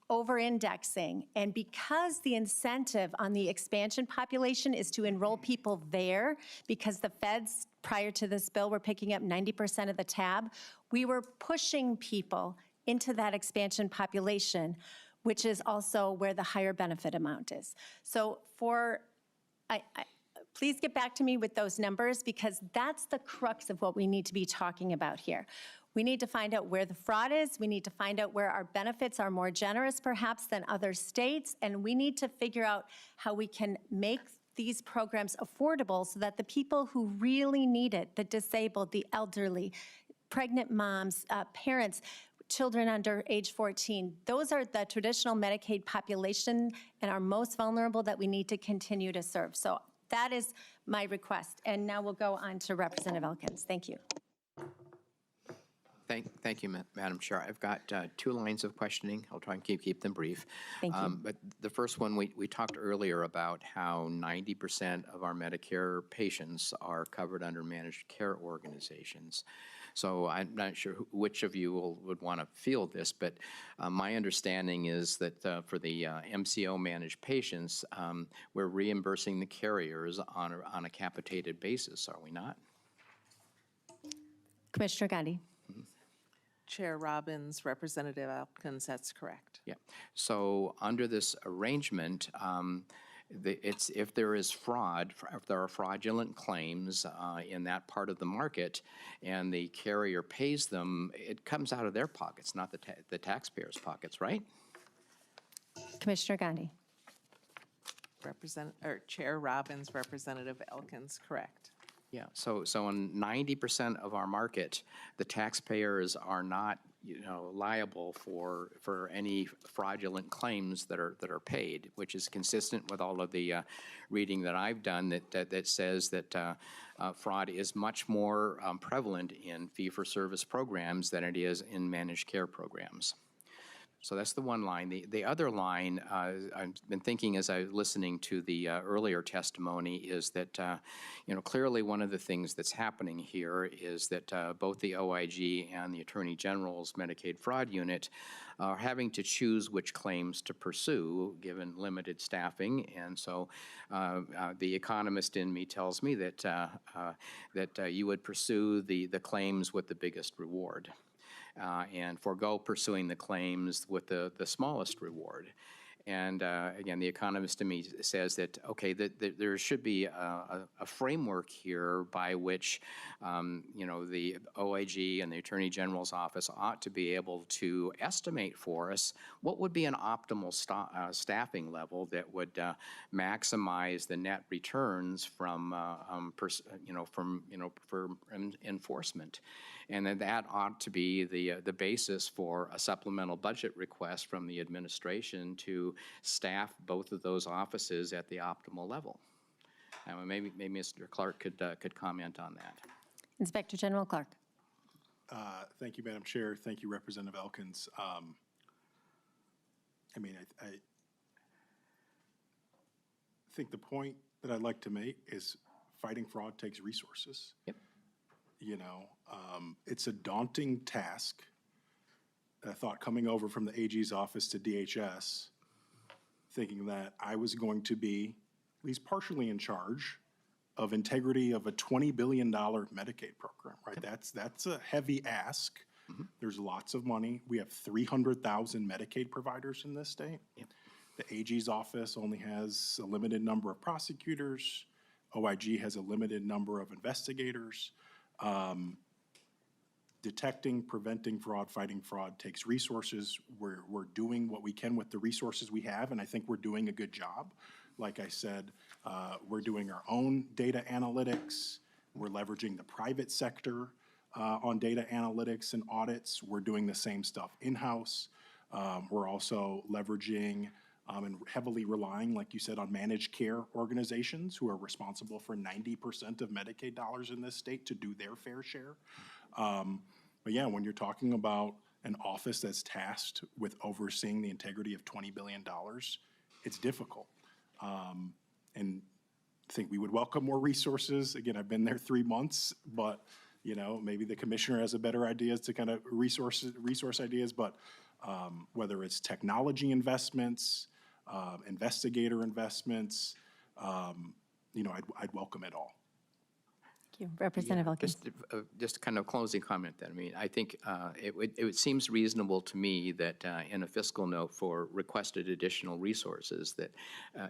A: over-indexing. And because the incentive on the expansion population is to enroll people there, because the feds, prior to this bill, were picking up 90% of the tab, we were pushing people into that expansion population, which is also where the higher benefit amount is. So please get back to me with those numbers, because that's the crux of what we need to be talking about here. We need to find out where the fraud is. We need to find out where our benefits are more generous, perhaps, than other states. And we need to figure out how we can make these programs affordable so that the people who really need it, the disabled, the elderly, pregnant moms, parents, children under age 14, those are the traditional Medicaid population and are most vulnerable that we need to continue to serve. So that is my request. And now we'll go on to Representative Elkins. Thank you.
K: Thank you, Madam Chair. I've got 2 lines of questioning. I'll try and keep them brief.
A: Thank you.
K: But the first one, we talked earlier about how 90% of our Medicare patients are covered under managed care organizations. So I'm not sure which of you would want to field this, but my understanding is that for the MCO managed patients, we're reimbursing the carriers on a capitated basis, are we not?
A: Commissioner Gandhi.
C: Chair Robbins, Representative Elkins, that's correct.
K: Yeah. So under this arrangement, if there is fraud, if there are fraudulent claims in that part of the market, and the carrier pays them, it comes out of their pockets, not the taxpayers' pockets, right?
A: Commissioner Gandhi.
C: Chair Robbins, Representative Elkins, correct.
K: Yeah. So in 90% of our market, the taxpayers are not, liable for any fraudulent claims that are paid, which is consistent with all of the reading that I've done that says that fraud is much more prevalent in fee-for-service programs than it is in managed care programs. So that's the one line. The other line, I've been thinking as I was listening to the earlier testimony, is that, clearly one of the things that's happening here is that both the OIG and the Attorney General's Medicaid Fraud Unit are having to choose which claims to pursue given limited staffing. And so the economist in me tells me that, you would pursue the claims with the biggest reward. And forego pursuing the claims with the smallest reward. And again, the economist in me says that, okay, that there should be a framework here by which, the OIG and the Attorney General's office ought to be able to estimate for us what would be an optimal staffing level that would maximize the net returns from, for enforcement. And then that ought to be the basis for a supplemental budget request from the administration to staff both of those offices at the optimal level. Maybe Mr. Clark could comment on that.
A: Inspector General Clark.
D: Thank you, Madam Chair. Thank you, Representative Elkins. I think the point that I'd like to make is fighting fraud takes resources.
K: Yep.
D: It's a daunting task. I thought coming over from the AG's office to DHS, thinking that I was going to be at least partially in charge of integrity of a $20 billion Medicaid program, right? That's a heavy ask. Mm-hmm. There's lots of money. We have 300,000 Medicaid providers in this state. Yep. The AG's office only has a limited number of prosecutors. OIG has a limited number of investigators. Detecting, preventing fraud, fighting fraud takes resources. We're doing what we can with the resources we have, and I think we're doing a good job. Like I said, we're doing our own data analytics. We're leveraging the private sector on data analytics and audits. We're doing the same stuff in-house. We're also leveraging and heavily relying, like you said, on managed care organizations who are responsible for 90% of Medicaid dollars in this state to do their fair share. But yeah, when you're talking about an office that's tasked with overseeing the integrity of $20 billion, it's difficult. And I think we would welcome more resources. Again, I've been there 3 months, but maybe the commissioner has a better ideas to kind of resource ideas, but whether it's technology investments, investigator investments, I'd welcome it all.
A: Thank you. Representative Elkins.
K: Just kind of closing comment then. I mean, I think it seems reasonable to me that in a fiscal note for requested additional resources, that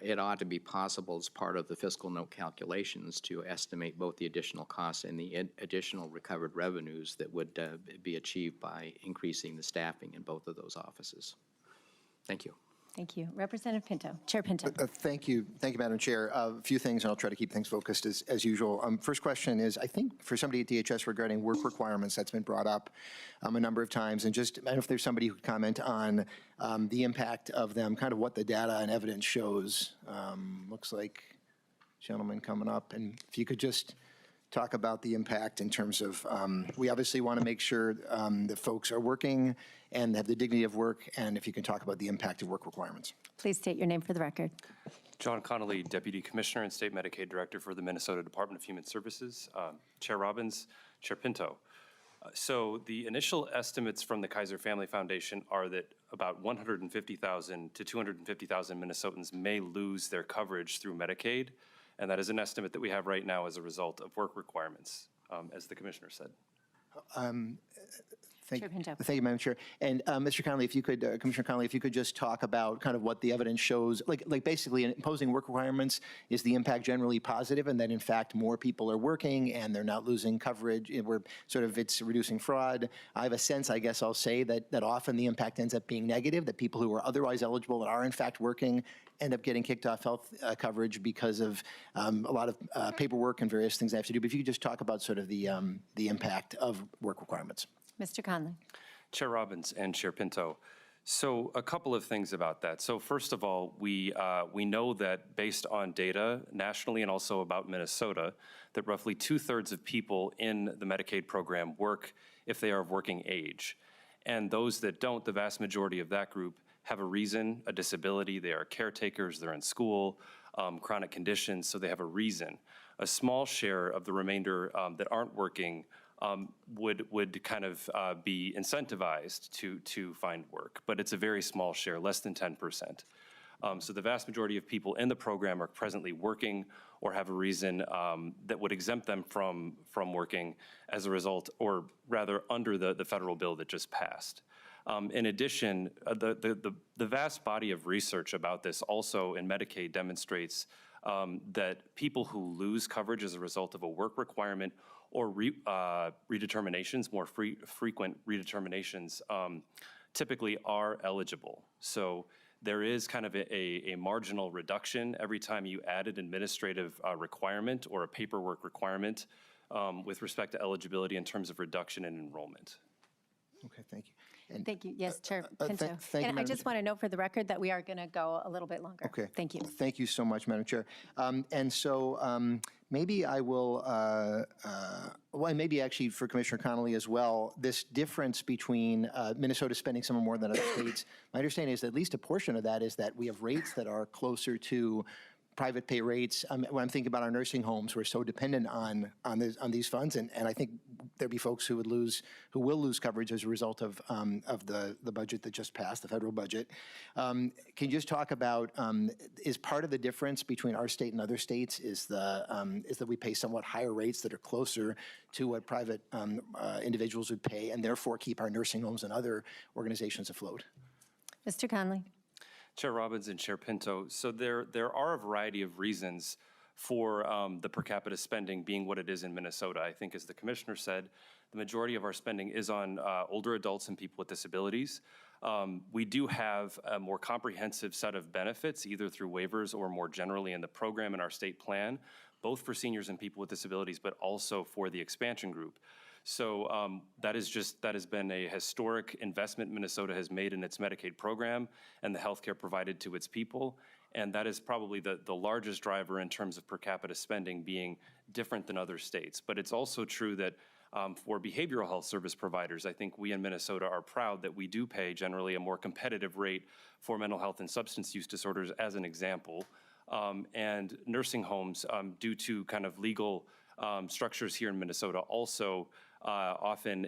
K: it ought to be possible as part of the fiscal note calculations to estimate both the additional costs and the additional recovered revenues that would be achieved by increasing the staffing in both of those offices. Thank you.
A: Thank you. Representative Pinto. Chair Pinto.
B: Thank you, Madam Chair. A few things, and I'll try to keep things focused as usual. First question is, I think for somebody at DHS regarding work requirements, that's been brought up a number of times, and just, I don't know if there's somebody who could comment on the impact of them, kind of what the data and evidence shows. Looks like gentleman coming up, and if you could just talk about the impact in terms of, we obviously want to make sure that folks are working and have the dignity of work, and if you can talk about the impact of work requirements.
A: Please state your name for the record.
L: John Connolly, Deputy Commissioner and State Medicaid Director for the Minnesota Department of Human Services. Chair Robbins, Chair Pinto. So the initial estimates from the Kaiser Family Foundation are that about 150,000 to 250,000 Minnesotans may lose their coverage through Medicaid, and that is an estimate that we have right now as a result of work requirements, as the Commissioner said.
B: Thank
A: Chair Pinto.
B: you, Madam Chair. And Mr. Connolly, if you could, Commissioner Connolly, if you could just talk about kind of what the evidence shows, like basically in imposing work requirements, is the impact generally positive, and that in fact more people are working and they're not losing coverage, we're sort of, it's reducing fraud. I have a sense, I guess I'll say, that often the impact ends up being negative, that people who are otherwise eligible and are in fact working end up getting kicked off health coverage because of a lot of paperwork and various things they have to do. But if you could just talk about sort of the impact of work requirements.
A: Mr. Conley.
L: Chair Robbins and Chair Pinto. So a couple of things about that. So first of all, we know that based on data nationally and also about Minnesota, that roughly 2/3 of people in the Medicaid program work if they are of working age. And those that don't, the vast majority of that group have a reason, a disability, they are caretakers, they're in school, chronic conditions, so they have a reason. A small share of the remainder that aren't working would kind of be incentivized to find work, but it's a very small share, less than 10%. So the vast majority of people in the program are presently working or have a reason that would exempt them from working as a result, or rather under the federal bill that just passed. In addition, the vast body of research about this also in Medicaid demonstrates that people who lose coverage as a result of a work requirement or redeterminations, more frequent redeterminations, typically are eligible. So there is kind of a marginal reduction every time you add an administrative requirement or a paperwork requirement with respect to eligibility in terms of reduction in enrollment.
B: Okay, thank you.
A: Thank you. Yes, Chair Pinto.
B: thank you,
A: And I
B: Madam
A: just
B: Chair.
A: want to note for the record that we are going to go a little bit longer.
B: Okay.
A: Thank you.
B: Thank you so much, Madam Chair. And so maybe I will, well, and maybe actually for Commissioner Connolly as well, this difference between Minnesota spending some more than other states, my understanding is that at least a portion of that is that we have rates that are closer to private pay rates. When I'm thinking about our nursing homes, we're so dependent on these funds, and I think there'd be folks who will lose coverage as a result of the budget that just passed, the federal budget. Can you just talk about, is part of the difference between our state and other states is that we pay somewhat higher rates that are closer to what private individuals would pay, and therefore keep our nursing homes and other organizations afloat?
A: Mr. Conley.
L: Chair Robbins and Chair Pinto, so there are a variety of reasons for the per capita spending being what it is in Minnesota. I think as the Commissioner said, the majority of our spending is on older adults and people with disabilities. We do have a more comprehensive set of benefits, either through waivers or more generally in the program in our state plan, both for seniors and people with disabilities, but also for the expansion group. So that has been a historic investment Minnesota has made in its Medicaid program and the healthcare provided to its people. And that is probably the largest driver in terms of per capita spending being different than other states. But it's also true that for behavioral health service providers, I think we in Minnesota are proud that we do pay generally a more competitive rate for mental health and substance use disorders, as an example. And nursing homes, due to kind of legal structures here in Minnesota, also often,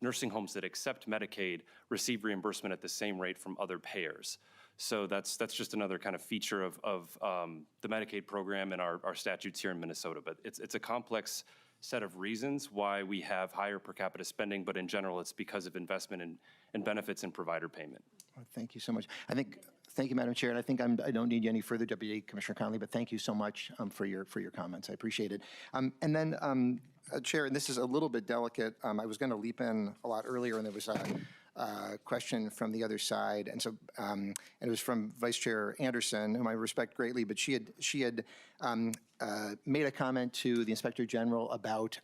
L: nursing homes that accept Medicaid receive reimbursement at the same rate from other payers. So that's just another kind of feature of the Medicaid program and our statutes here in Minnesota. But it's a complex set of reasons why we have higher per capita spending, but in general, it's because of investment in benefits and provider payment.
B: Well, thank you so much. Thank you, Madam Chair, and I think I don't need any further, Deputy Commissioner Conley, but thank you so much for your comments. I appreciate it. And then, Chair, and this is a little bit delicate. I was going to leap in a lot earlier, and there was a question from the other side, and so and it was from Vice Chair Anderson, whom I respect greatly, but she had made a comment to the Inspector General about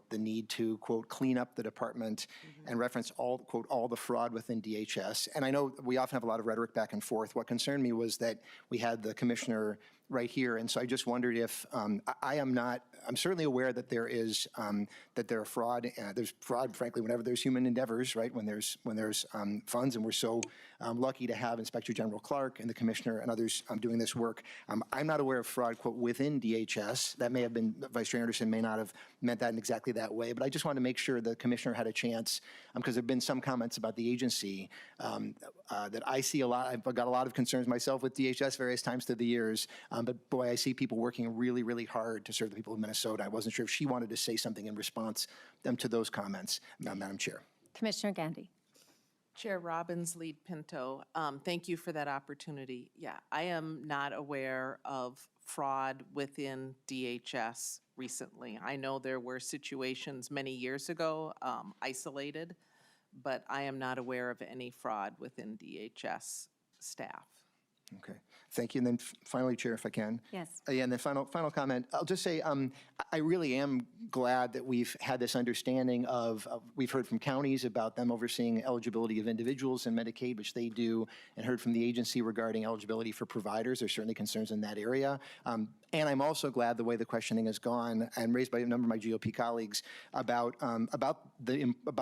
B: the need to, quote, clean up the department and reference all the fraud within DHS. And I know we often have a lot of rhetoric back and forth. What concerned me was that we had the commissioner right here, and so I just wondered if I'm certainly aware that there's fraud. There's fraud, frankly, whenever there's human endeavors, right? When there's funds, and we're so lucky to have Inspector General Clark and the commissioner and others doing this work. I'm not aware of fraud, quote, within DHS. That may have been, Vice Chair Anderson may not have meant that in exactly that way, but I just wanted to make sure the commissioner had a chance, because there have been some comments about the agency that I see a lot. I've got a lot of concerns myself with DHS various times through the years, but boy, I see people working really, really hard to serve the people of Minnesota. I wasn't sure if she wanted to say something in response to those comments, Madam Chair.
A: Commissioner Gandy.
C: Chair Robbins, Lead Pinto, thank you for that opportunity. Yeah, I am not aware of fraud within DHS recently. I know there were situations many years ago, isolated, but I am not aware of any fraud within DHS staff.
B: Okay, thank you. And then finally, Chair, if I can.
A: Yes.
B: Yeah, and then final comment. I'll just say I really am glad that we've had this understanding we've heard from counties about them overseeing eligibility of individuals in Medicaid, which they do, and heard from the agency regarding eligibility for providers. There's certainly concerns in that area. And I'm also glad the way the questioning has gone and raised by a number of my GOP colleagues about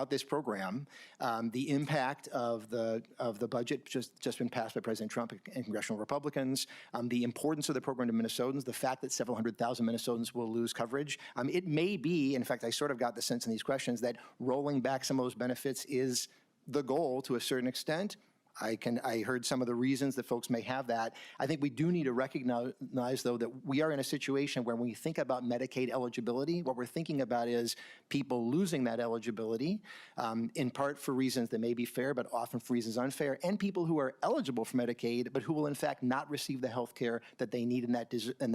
B: this program, the impact of the budget just been passed by President Trump and congressional Republicans, the importance of the program to Minnesotans, the fact that several 100,000 Minnesotans will lose coverage. It may be, in fact, I sort of got the sense in these questions that rolling back some of those benefits is the goal to a certain extent. I heard some of the reasons that folks may have that. I think we do need to recognize, though, that we are in a situation where when we think about Medicaid eligibility, what we're thinking about is people losing that eligibility, in part for reasons that may be fair, but often for reasons unfair, and people who are eligible for Medicaid, but who will in fact not receive the health care that they need and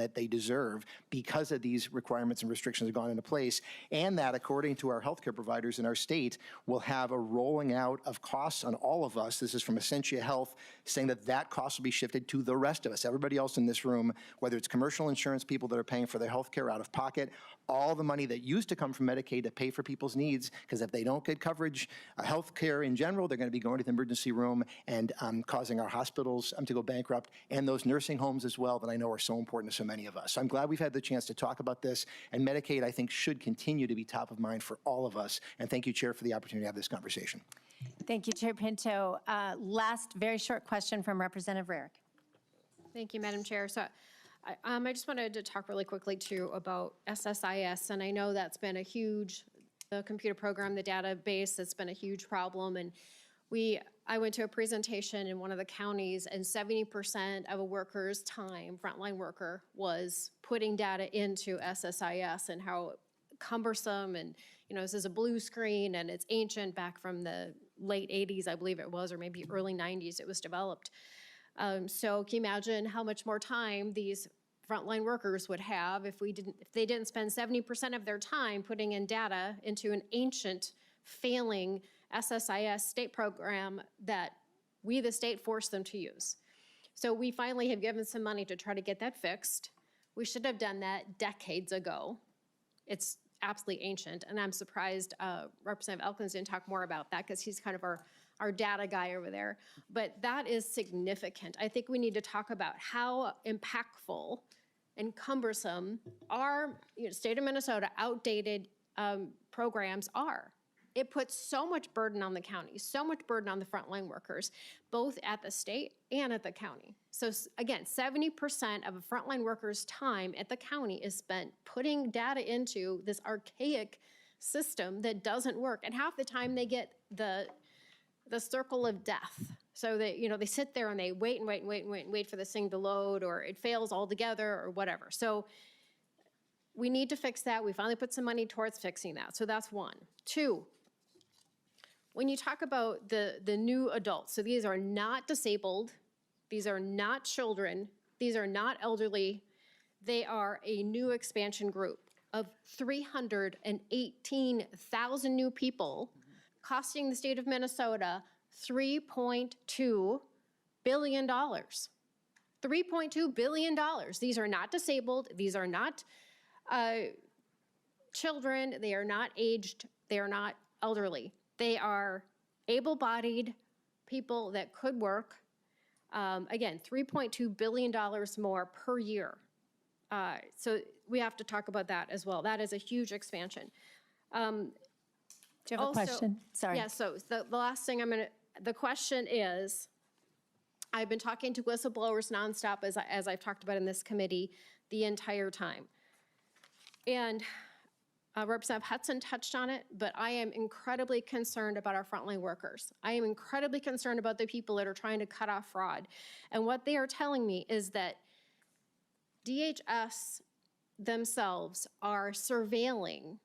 B: that they deserve because of these requirements and restrictions have gone into place, and that, according to our health care providers in our state, will have a rolling out of costs on all of us. This is from Essentia Health, saying that cost will be shifted to the rest of us, everybody else in this room, whether it's commercial insurance people that are paying for their health care out of pocket, all the money that used to come from Medicaid to pay for people's needs, because if they don't get coverage, health care in general, they're going to be going to the emergency room and causing our hospitals to go bankrupt, and those nursing homes as well that I know are so important to so many of us. So I'm glad we've had the chance to talk about this, and Medicaid, I think, should continue to be top of mind for all of us. And thank you, Chair, for the opportunity to have this conversation.
A: Thank you, Chair Pinto. Last very short question from Representative Rarick.
F: Thank you, Madam Chair. So I just wanted to talk really quickly too about SSIS, and I know that's been a huge, the computer program, the database, that's been a huge problem. And I went to a presentation in one of the counties, and 70% of a worker's time, frontline worker, was putting data into SSIS, and how cumbersome, and this is a blue screen and it's ancient, back from the late 80s, I believe it was, or maybe early 90s it was developed. So can you imagine how much more time these frontline workers would have if they didn't spend 70% of their time putting in data into an ancient, failing SSIS state program that we, the state, forced them to use. So we finally have given some money to try to get that fixed. We should have done that decades ago. It's absolutely ancient. And I'm surprised Representative Elkins didn't talk more about that because he's kind of our data guy over there. But that is significant. I think we need to talk about how impactful and cumbersome our state of Minnesota outdated programs are. It puts so much burden on the county, so much burden on the frontline workers, both at the state and at the county. So again, 70% of a frontline worker's time at the county is spent putting data into this archaic system that doesn't work. And half the time they get the circle of death. So they, they sit there and they wait and wait and wait and wait and wait for this thing to load, or it fails altogether or whatever. So we need to fix that. We finally put some money towards fixing that. So that's one. Two, when you talk about the new adults, so these are not disabled, these are not children, these are not elderly, they are a new expansion group of 318,000 new people, costing the state of Minnesota $3.2 billion. $3.2 billion. These are not disabled, these are not children, they are not aged, they are not elderly. They are able-bodied people that could work. Again, $3.2 billion more per year. So we have to talk about that as well. That is a huge expansion.
A: Do you have a question? Sorry.
F: Yeah, so the last thing the question is, I've been talking to whistleblowers nonstop as I've talked about in this committee the entire time. And Representative Hudson touched on it, but I am incredibly concerned about our frontline workers. I am incredibly concerned about the people that are trying to cut off fraud. And what they are telling me is that DHS themselves are surveilling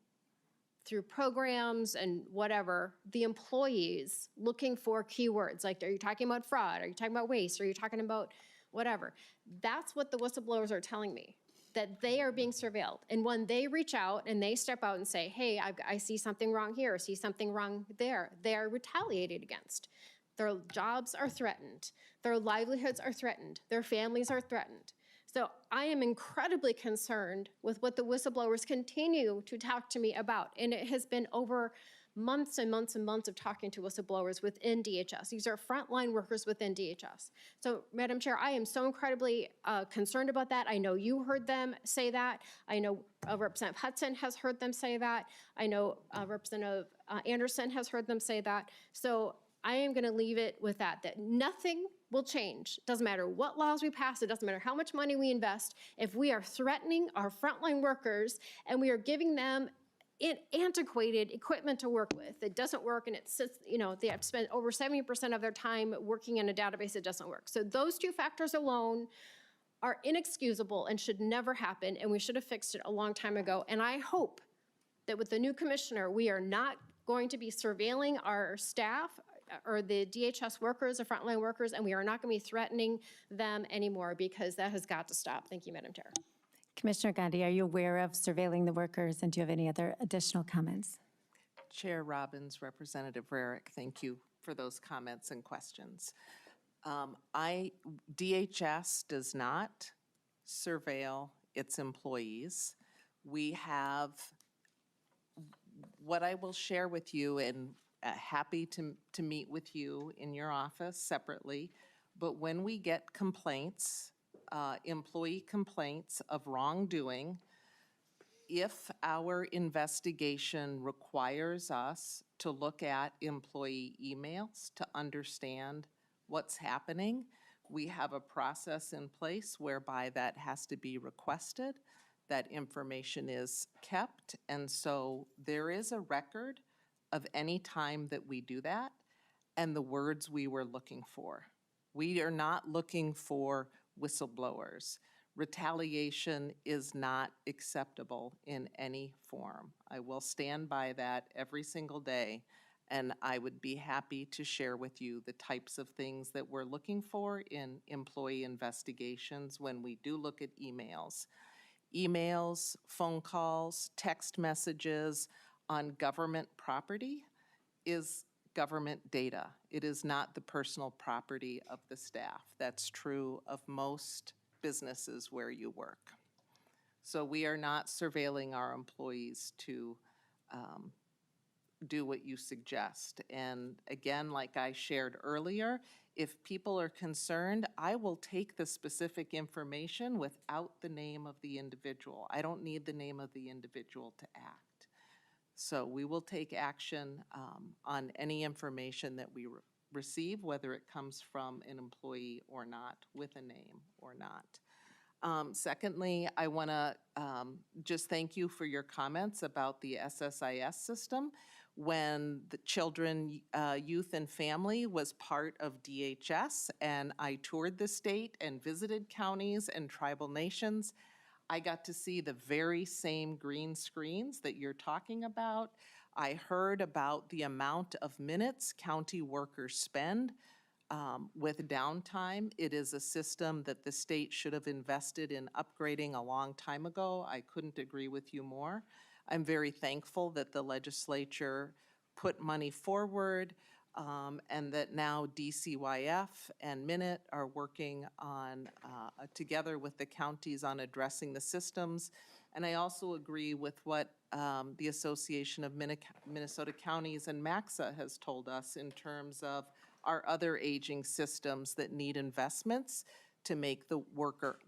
F: through programs and whatever, the employees looking for keywords. Like, are you talking about fraud? Are you talking about waste? Are you talking about whatever? That's what the whistleblowers are telling me, that they are being surveilled. And when they reach out and they step out and say, hey, I see something wrong here, I see something wrong there, they are retaliated against. Their jobs are threatened. Their livelihoods are threatened. Their families are threatened. So I am incredibly concerned with what the whistleblowers continue to talk to me about. And it has been over months and months and months of talking to whistleblowers within DHS. These are frontline workers within DHS. So, Madam Chair, I am so incredibly concerned about that. I know you heard them say that. I know Representative Hudson has heard them say that. I know Representative Anderson has heard them say that. So I am going to leave it with that nothing will change. Doesn't matter what laws we pass. It doesn't matter how much money we invest. If we are threatening our frontline workers and we are giving them antiquated equipment to work with, it doesn't work, and it sits, they have to spend over 70% of their time working in a database that doesn't work. So those two factors alone are inexcusable and should never happen, and we should have fixed it a long time ago. And I hope that with the new commissioner, we are not going to be surveilling our staff or the DHS workers, the frontline workers, and we are not going to be threatening them anymore, because that has got to stop. Thank you, Madam Chair.
A: Commissioner Gandhi, are you aware of surveilling the workers, and do you have any other additional comments?
C: Chair Robbins, Representative Rarick, thank you for those comments and questions. DHS does not surveil its employees. We have, what I will share with you, and happy to meet with you in your office separately, but when we get complaints, employee complaints of wrongdoing, if our investigation requires us to look at employee emails to understand what's happening, we have a process in place whereby that has to be requested, that information is kept, and so there is a record of any time that we do that and the words we were looking for. We are not looking for whistleblowers. Retaliation is not acceptable in any form. I will stand by that every single day, and I would be happy to share with you the types of things that we're looking for in employee investigations when we do look at emails. Emails, phone calls, text messages on government property is government data. It is not the personal property of the staff. That's true of most businesses where you work. So we are not surveilling our employees to do what you suggest. And again, like I shared earlier, if people are concerned, I will take the specific information without the name of the individual. I don't need the name of the individual to act. So we will take action on any information that we receive, whether it comes from an employee or not, with a name or not. Secondly, I want to just thank you for your comments about the SSIS system. When the Children, Youth, and Family was part of DHS, and I toured the state and visited counties and tribal nations, I got to see the very same green screens that you're talking about. I heard about the amount of minutes county workers spend with downtime. It is a system that the state should have invested in upgrading a long time ago. I couldn't agree with you more. I'm very thankful that the legislature put money forward and that now DCYF and Minute are working on, together with the counties on addressing the systems. And I also agree with what the Association of Minnesota Counties and MAXA has told us in terms of our other aging systems that need investments to make the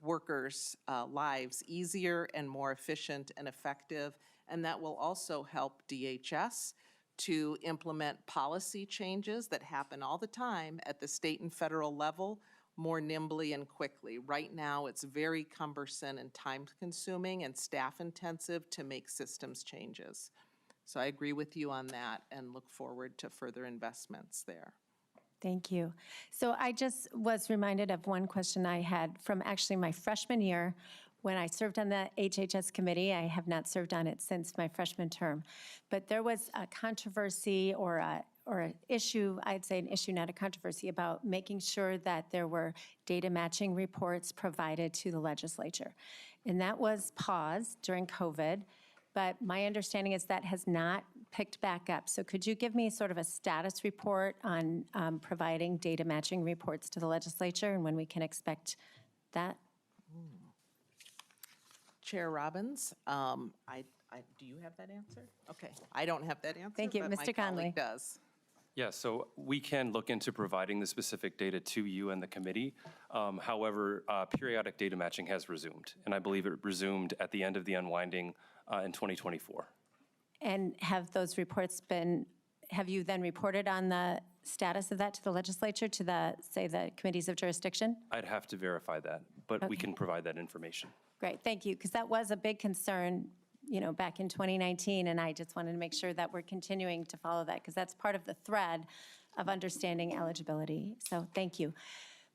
C: workers' lives easier and more efficient and effective. And that will also help DHS to implement policy changes that happen all the time at the state and federal level more nimbly and quickly. Right now, it's very cumbersome and time-consuming and staff-intensive to make systems changes. So I agree with you on that and look forward to further investments there.
A: Thank you. So I just was reminded of one question I had from actually my freshman year when I served on the HHS committee. I have not served on it since my freshman term. But there was a controversy or an issue, I'd say an issue, not a controversy, about making sure that there were data matching reports provided to the legislature. And that was paused during COVID. But my understanding is that has not picked back up. So could you give me sort of a status report on providing data matching reports to the legislature and when we can expect that?
C: Chair Robbins, do you have that answer? Okay, I don't have that answer.
A: Thank you.
C: But
A: Mr.
C: my
A: Conley.
C: colleague does.
L: Yeah, so we can look into providing the specific data to you and the committee. However, periodic data matching has resumed, and I believe it resumed at the end of the unwinding in 2024.
A: And have those reports been, have you then reported on the status of that to the legislature, to the, say, the committees of jurisdiction?
L: I'd have to verify that, but we
A: Okay.
L: can provide that information.
A: Great, thank you, because that was a big concern, you know, back in 2019, and I just wanted to make sure that we're continuing to follow that, because that's part of the thread of understanding eligibility. So thank you.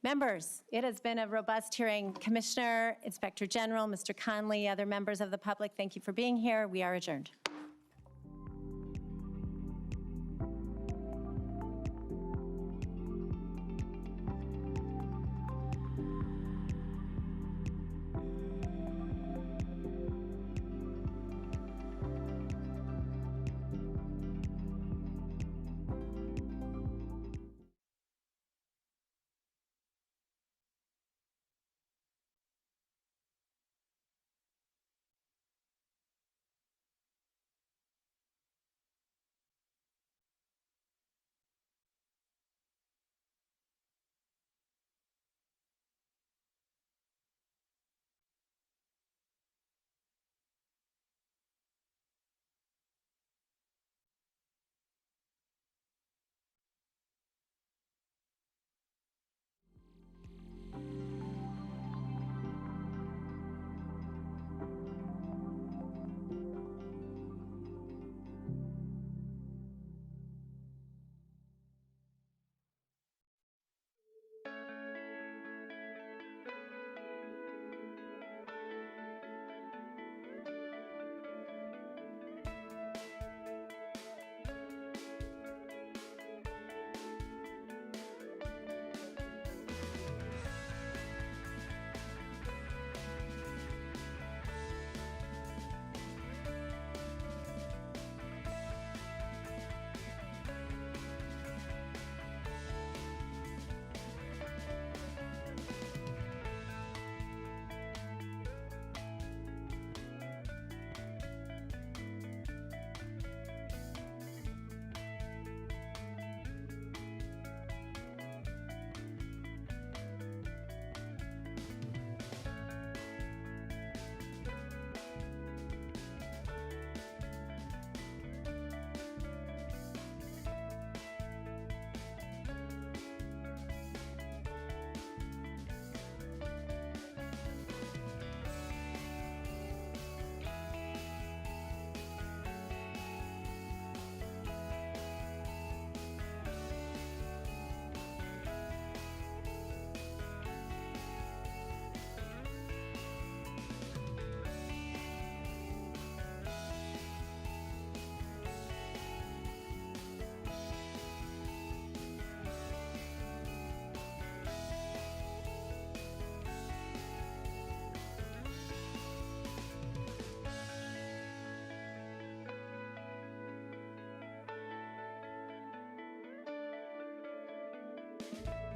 A: Members, it has been a robust hearing. Commissioner, Inspector General, Mr. Conley, other members of the public, thank you for being here. We are adjourned. you.